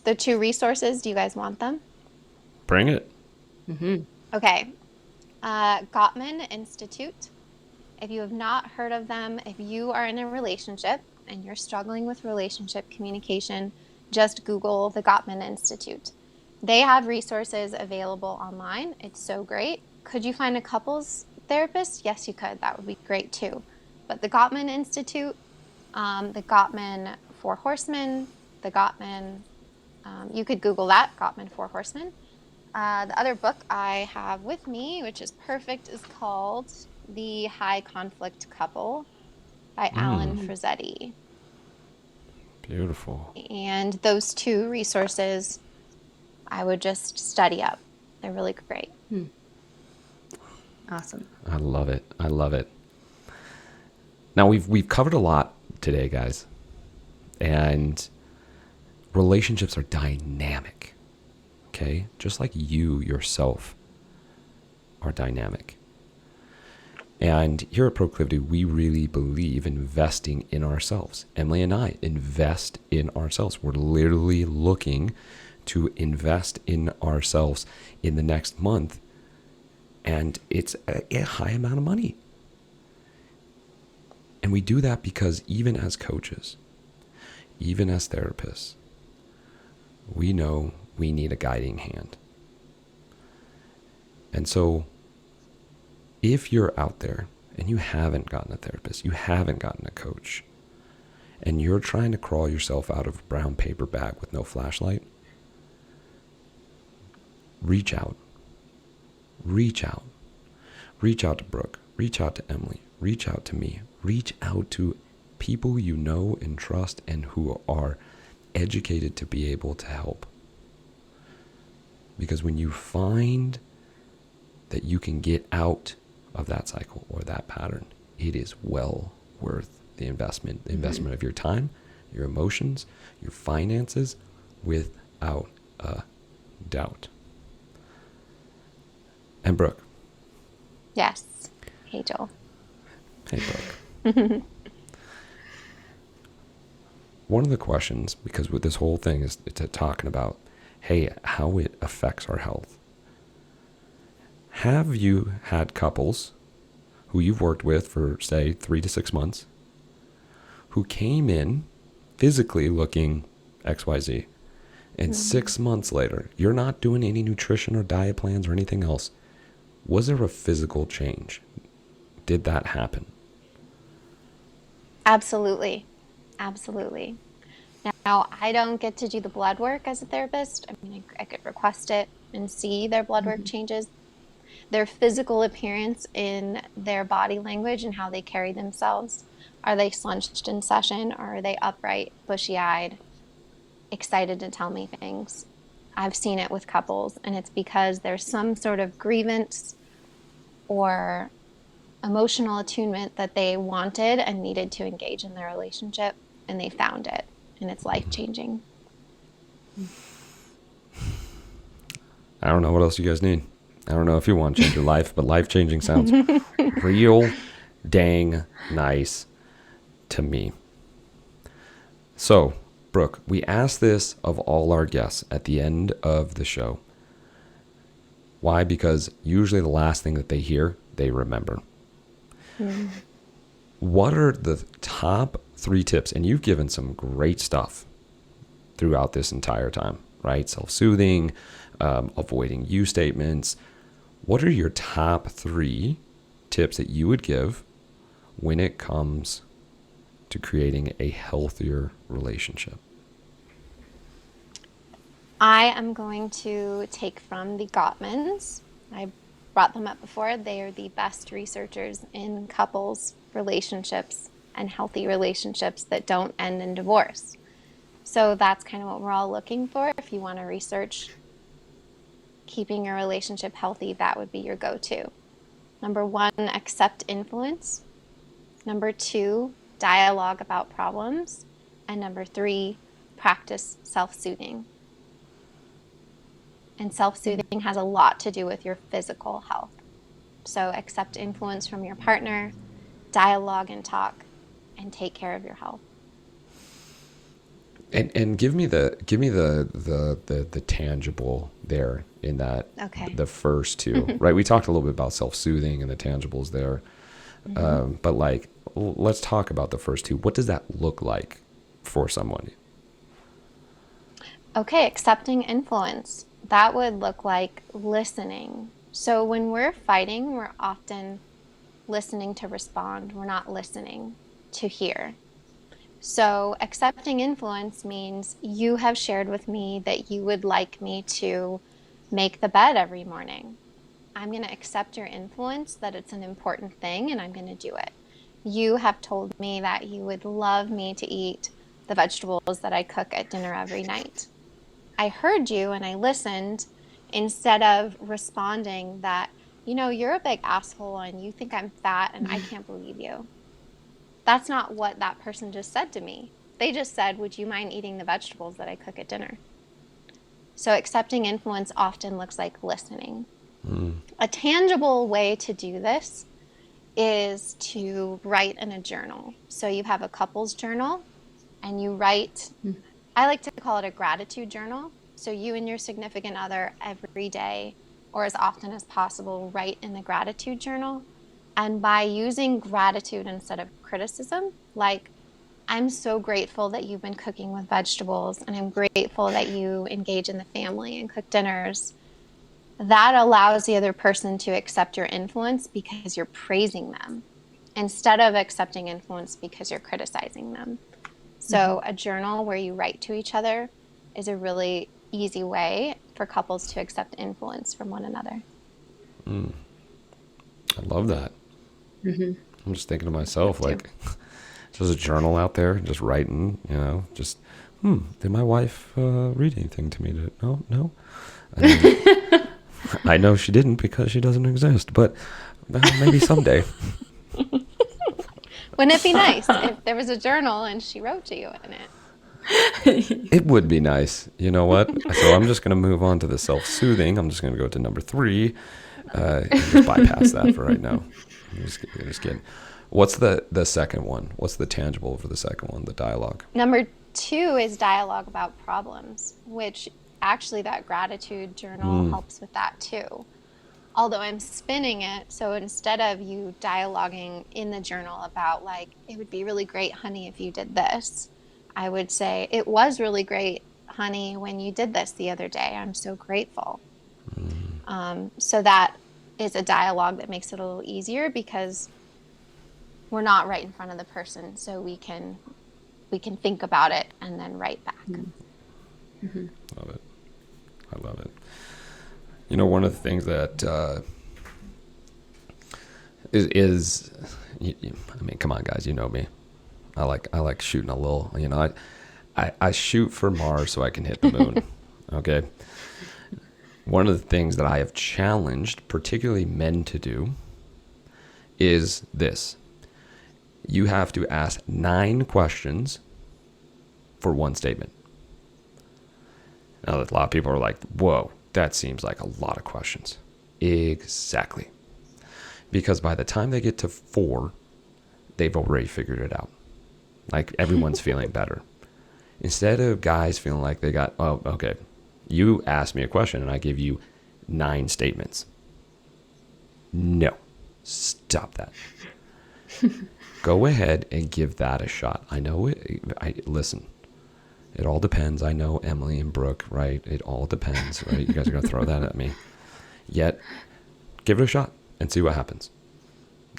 The two resources, do you guys want them? Bring it. Okay. Gottman Institute. If you have not heard of them, if you are in a relationship and you're struggling with relationship communication, just Google the Gottman Institute. They have resources available online. It's so great. Could you find a couples therapist? Yes, you could. That would be great too. But the Gottman Institute, the Gottman Four Horsemen, the Gottman, you could Google that, Gottman Four Horsemen. The other book I have with me, which is perfect, is called The High Conflict Couple by Alan Frazzetti. Beautiful. And those two resources, I would just study up. They're really great. Awesome. I love it. I love it. Now we've covered a lot today, guys. And relationships are dynamic. Okay? Just like you yourself are dynamic. And here at Proclivity, we really believe investing in ourselves. Emily and I invest in ourselves. We're literally looking to invest in ourselves in the next month. And it's a high amount of money. And we do that because even as coaches, even as therapists, we know we need a guiding hand. And so if you're out there and you haven't gotten a therapist, you haven't gotten a coach, and you're trying to crawl yourself out of a brown paper bag with no flashlight, reach out. Reach out. Reach out to Brooke. Reach out to Emily. Reach out to me. Reach out to people you know and trust and who are educated to be able to help. Because when you find that you can get out of that cycle or that pattern, it is well worth the investment. The investment of your time, your emotions, your finances, without a doubt. And Brooke. Yes. Hey, Joel. Hey, Brooke. One of the questions, because with this whole thing is it's talking about, hey, how it affects our health. Have you had couples who you've worked with for, say, 3 to 6 months, who came in physically looking XYZ, and 6 months later, you're not doing any nutrition or diet plans or anything else? Was there a physical change? Did that happen? Absolutely. Absolutely. Now, I don't get to do the blood work as a therapist. I mean, I could request it and see their blood work changes. Their physical appearance in their body language and how they carry themselves. Are they slunched in session, or are they upright, bushy-eyed, excited to tell me things? I've seen it with couples, and it's because there's some sort of grievance or emotional attunement that they wanted and needed to engage in their relationship, and they found it, and it's life-changing. I don't know what else you guys need. I don't know if you want to change your life, but life-changing sounds real dang nice to me. So, Brooke, we ask this of all our guests at the end of the show. Why? Because usually the last thing that they hear, they remember. What are the top 3 tips? And you've given some great stuff throughout this entire time, right? Self-soothing, avoiding you statements. What are your top 3 tips that you would give when it comes to creating a healthier relationship? I am going to take from the Gottmans. I brought them up before. They are the best researchers in couples, relationships, and healthy relationships that don't end in divorce. So that's kind of what we're all looking for. If you want to research keeping your relationship healthy, that would be your go-to. Number 1, accept influence. Number 2, dialogue about problems. And number 3, practice self-soothing. And self-soothing has a lot to do with your physical health. So accept influence from your partner, dialogue and talk, and take care of your health. And give me the tangible there in that. Okay. The first 2, right? We talked a little bit about self-soothing and the tangibles there, but like let's talk about the first 2. What does that look like for someone? Okay, accepting influence. That would look like listening. So when we're fighting, we're often listening to respond. We're not listening to hear. So accepting influence means you have shared with me that you would like me to make the bed every morning. I'm going to accept your influence, that it's an important thing, and I'm going to do it. You have told me that you would love me to eat the vegetables that I cook at dinner every night. I heard you and I listened, instead of responding that, you're a big asshole and you think I'm fat and I can't believe you. That's not what that person just said to me. They just said, would you mind eating the vegetables that I cook at dinner? So accepting influence often looks like listening. A tangible way to do this is to write in a journal. So you have a couples journal and you write, I like to call it a gratitude journal. So you and your significant other every day, or as often as possible, write in the gratitude journal. And by using gratitude instead of criticism, like, I'm so grateful that you've been cooking with vegetables, and I'm grateful that you engage in the family and cook dinners, that allows the other person to accept your influence because you're praising them, instead of accepting influence because you're criticizing them. So a journal where you write to each other is a really easy way for couples to accept influence from one another. I love that. I'm just thinking to myself, like, there's a journal out there, just writing, just, did my wife read anything to me? No. I know she didn't because she doesn't exist, but maybe someday. Wouldn't it be nice if there was a journal and she wrote to you in it? It would be nice. You know what? So I'm just going to move on to the self-soothing. I'm just going to go to number 3. And just bypass that for right now. I'm just kidding. What's the second one? What's the tangible for the second one, the dialogue? Number 2 is dialogue about problems, which actually that gratitude journal helps with that too. Although I'm spinning it, so instead of you dialoguing in the journal about, like, it would be really great, honey, if you did this, I would say, it was really great, honey, when you did this the other day. I'm so grateful. So that is a dialogue that makes it a little easier because we're not right in front of the person, so we can think about it and then write back. Love it. I love it. One of the things that is I mean, come on, guys, you know me. I like shooting a little. I shoot for Mars so I can hit the moon. Okay. One of the things that I have challenged, particularly men, to do is this. You have to ask 9 questions for one statement. Now, a lot of people are like, whoa, that seems like a lot of questions. Exactly. Because by the time they get to 4, they've already figured it out. Like, everyone's feeling better. Instead of guys feeling like they got, oh, okay, you asked me a question and I give you 9 statements. No, stop that. Go ahead and give that a shot. I know it. Listen, it all depends. I know Emily and Brooke, right? It all depends, right? You guys are going to throw that at me. Yet, give it a shot and see what happens.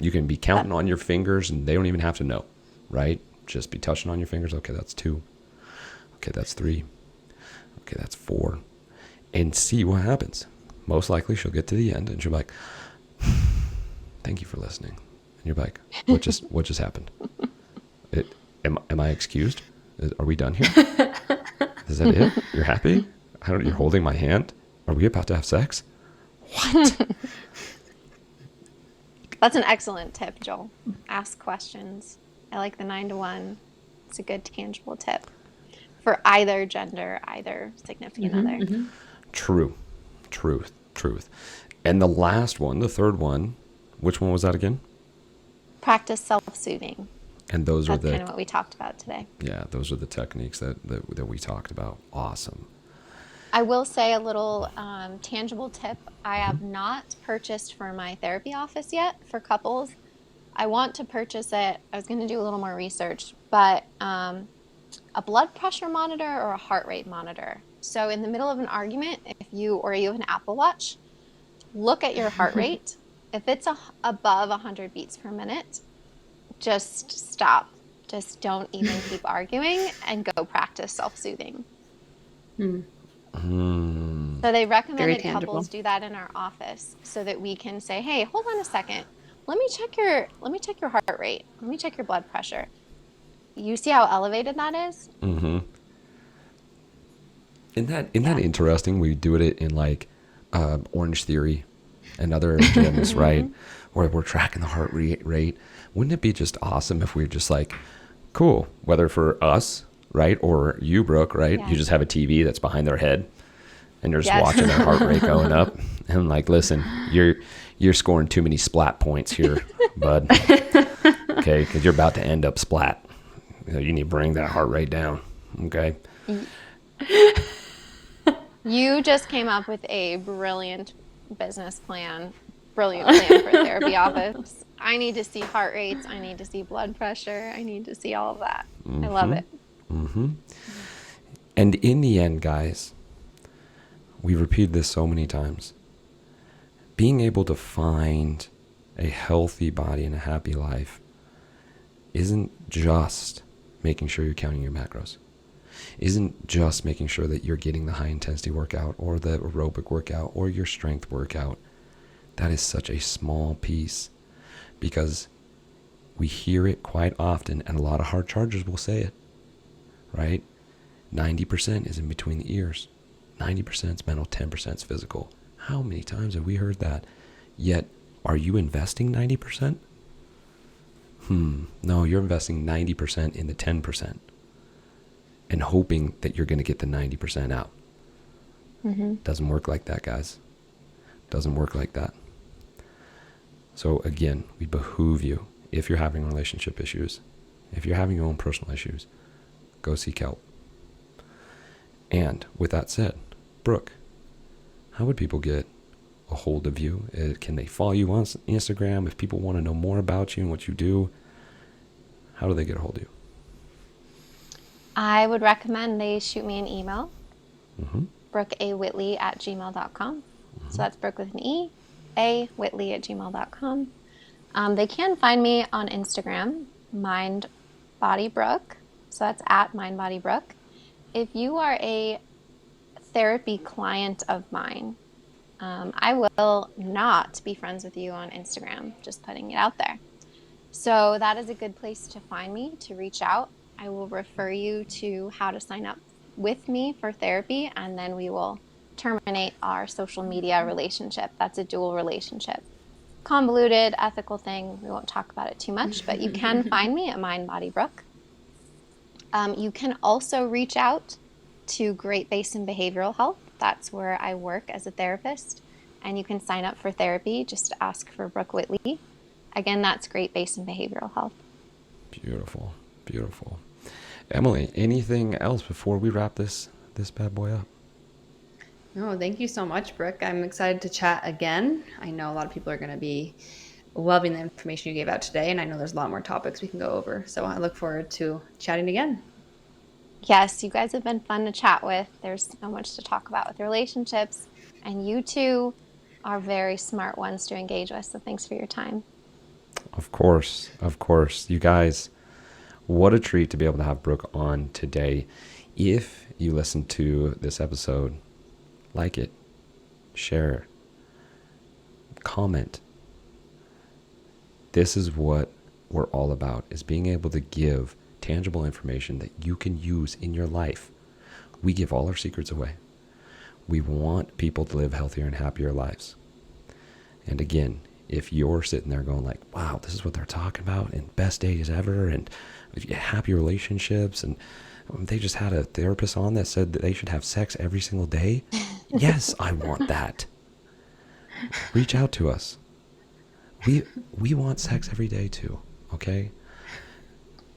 You can be counting on your fingers and they don't even have to know, right? Just be touching on your fingers. Okay, that's 2. Okay, that's 3. Okay, that's 4. And see what happens. Most likely she'll get to the end and she'll be like, thank you for listening. And you're like, what just happened? Am I excused? Are we done here? Is that it? You're happy? You're holding my hand? Are we about to have sex? What? That's an excellent tip, Joel. Ask questions. I like the 9 to 1. It's a good tangible tip for either gender, either significant other. Truth. And the last one, the third one, which one was that again? Practice self-soothing. And that's kind of what we talked about today. Yeah, those are the techniques that we talked about. Awesome. I will say a little tangible tip. I have not purchased for my therapy office yet for couples. I want to purchase it. I was going to do a little more research, but a blood pressure monitor or a heart rate monitor. So in the middle of an argument, if you have an Apple Watch, look at your heart rate. If it's above 100 beats per minute, just stop. Just don't even keep arguing and go practice self-soothing. So they recommended couples do that in our office so that we can say, hey, hold on a second. Let me check your heart rate. Let me check your blood pressure. you see how elevated that is? Mm-hmm. Isn't that interesting? We do it in like Orange Theory and other gyms, right? Where we're tracking the heart rate. Wouldn't it be just awesome if we were just like, cool, whether for us, right, or you, Brooke, right? Yeah. You just have a TV that's behind their head, and you're just Yes. watching their heart rate going up, and like, listen, you're scoring too many splat points here, bud. Okay, because you're about to end up splat. You need to bring that heart rate down. Okay. You just came up with a brilliant business plan, brilliant plan for therapy office. I need to see heart rates. I need to see blood pressure. I need to see all of that. I love it. Mm-hmm. And in the end, guys, we repeated this so many times. Being able to find a healthy body and a happy life isn't just making sure you're counting your macros. Isn't just making sure that you're getting the high intensity workout or the aerobic workout or your strength workout. That is such a small piece, because we hear it quite often, and a lot of hard chargers will say it, right? 90% is in between the ears. 90% is mental, 10% is physical. How many times have we heard that? Yet, are you investing 90%? No, you're investing 90% in the 10% and hoping that you're going to get the 90% out. Doesn't work like that, guys. Doesn't work like that. So again, we behoove you, if you're having relationship issues, if you're having your own personal issues, go seek help. And with that said, Brooke, how would people get a hold of you? Can they follow you on Instagram? If people want to know more about you and what you do, how do they get a hold of you? I would recommend they shoot me an email, Mm-hmm. brookawhittley@gmail.com. So that's Brooke with an E, Whitley@gmail.com. They can find me on Instagram, mindbodybrooke. So that's @mindbodybrooke. If you are a therapy client of mine, I will not be friends with you on Instagram, just putting it out there. So that is a good place to find me, to reach out. I will refer you to how to sign up with me for therapy, and then we will terminate our social media relationship. That's a dual relationship. Convoluted, ethical thing. We won't talk about it too much, but you can find me at mindbodybrooke. You can also reach out to Great Basin Behavioral Health. That's where I work as a therapist, and you can sign up for therapy. Just ask for Brooke Whitley. Again, that's Great Basin Behavioral Health. Beautiful, beautiful. Emily, anything else before we wrap this bad boy up? No, thank you so much, Brooke. I'm excited to chat again. I know a lot of people are going to be loving the information you gave out today, and I know there's a lot more topics we can go over. So I look forward to chatting again. Yes, you guys have been fun to chat with. There's so much to talk about with relationships, and you two are very smart ones to engage with. So thanks for your time. Of course, of course. You guys, what a treat to be able to have Brooke on today. If you listen to this episode, like it, share, comment. This is what we're all about, is being able to give tangible information that you can use in your life. We give all our secrets away. We want people to live healthier and happier lives. And again, if you're sitting there going like, wow, this is what they're talking about, and best days ever, and happy relationships, and they just had a therapist on that said that they should have sex every single day. Yes, I want that. Reach out to us. We want sex every day too, okay?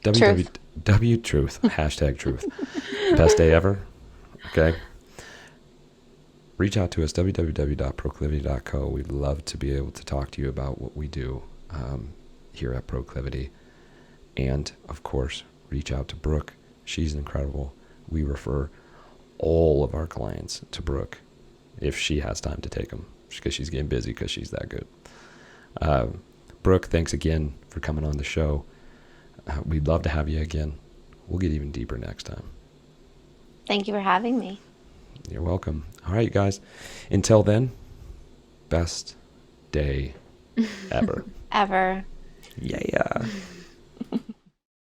Truth. Hashtag truth. Best day ever, okay? Reach out to us, www.proclivity.co. We'd love to be able to talk to you about what we do here at Proclivity. And, of course, reach out to Brooke. She's incredible. We refer all of our clients to Brooke if she has time to take them, because she's getting busy because she's that good. Brooke, thanks again for coming on the show. We'd love to have you again. We'll get even deeper next time. Thank you for having me. You're welcome. All right, you guys. Until then, best day ever. Ever. Yeah.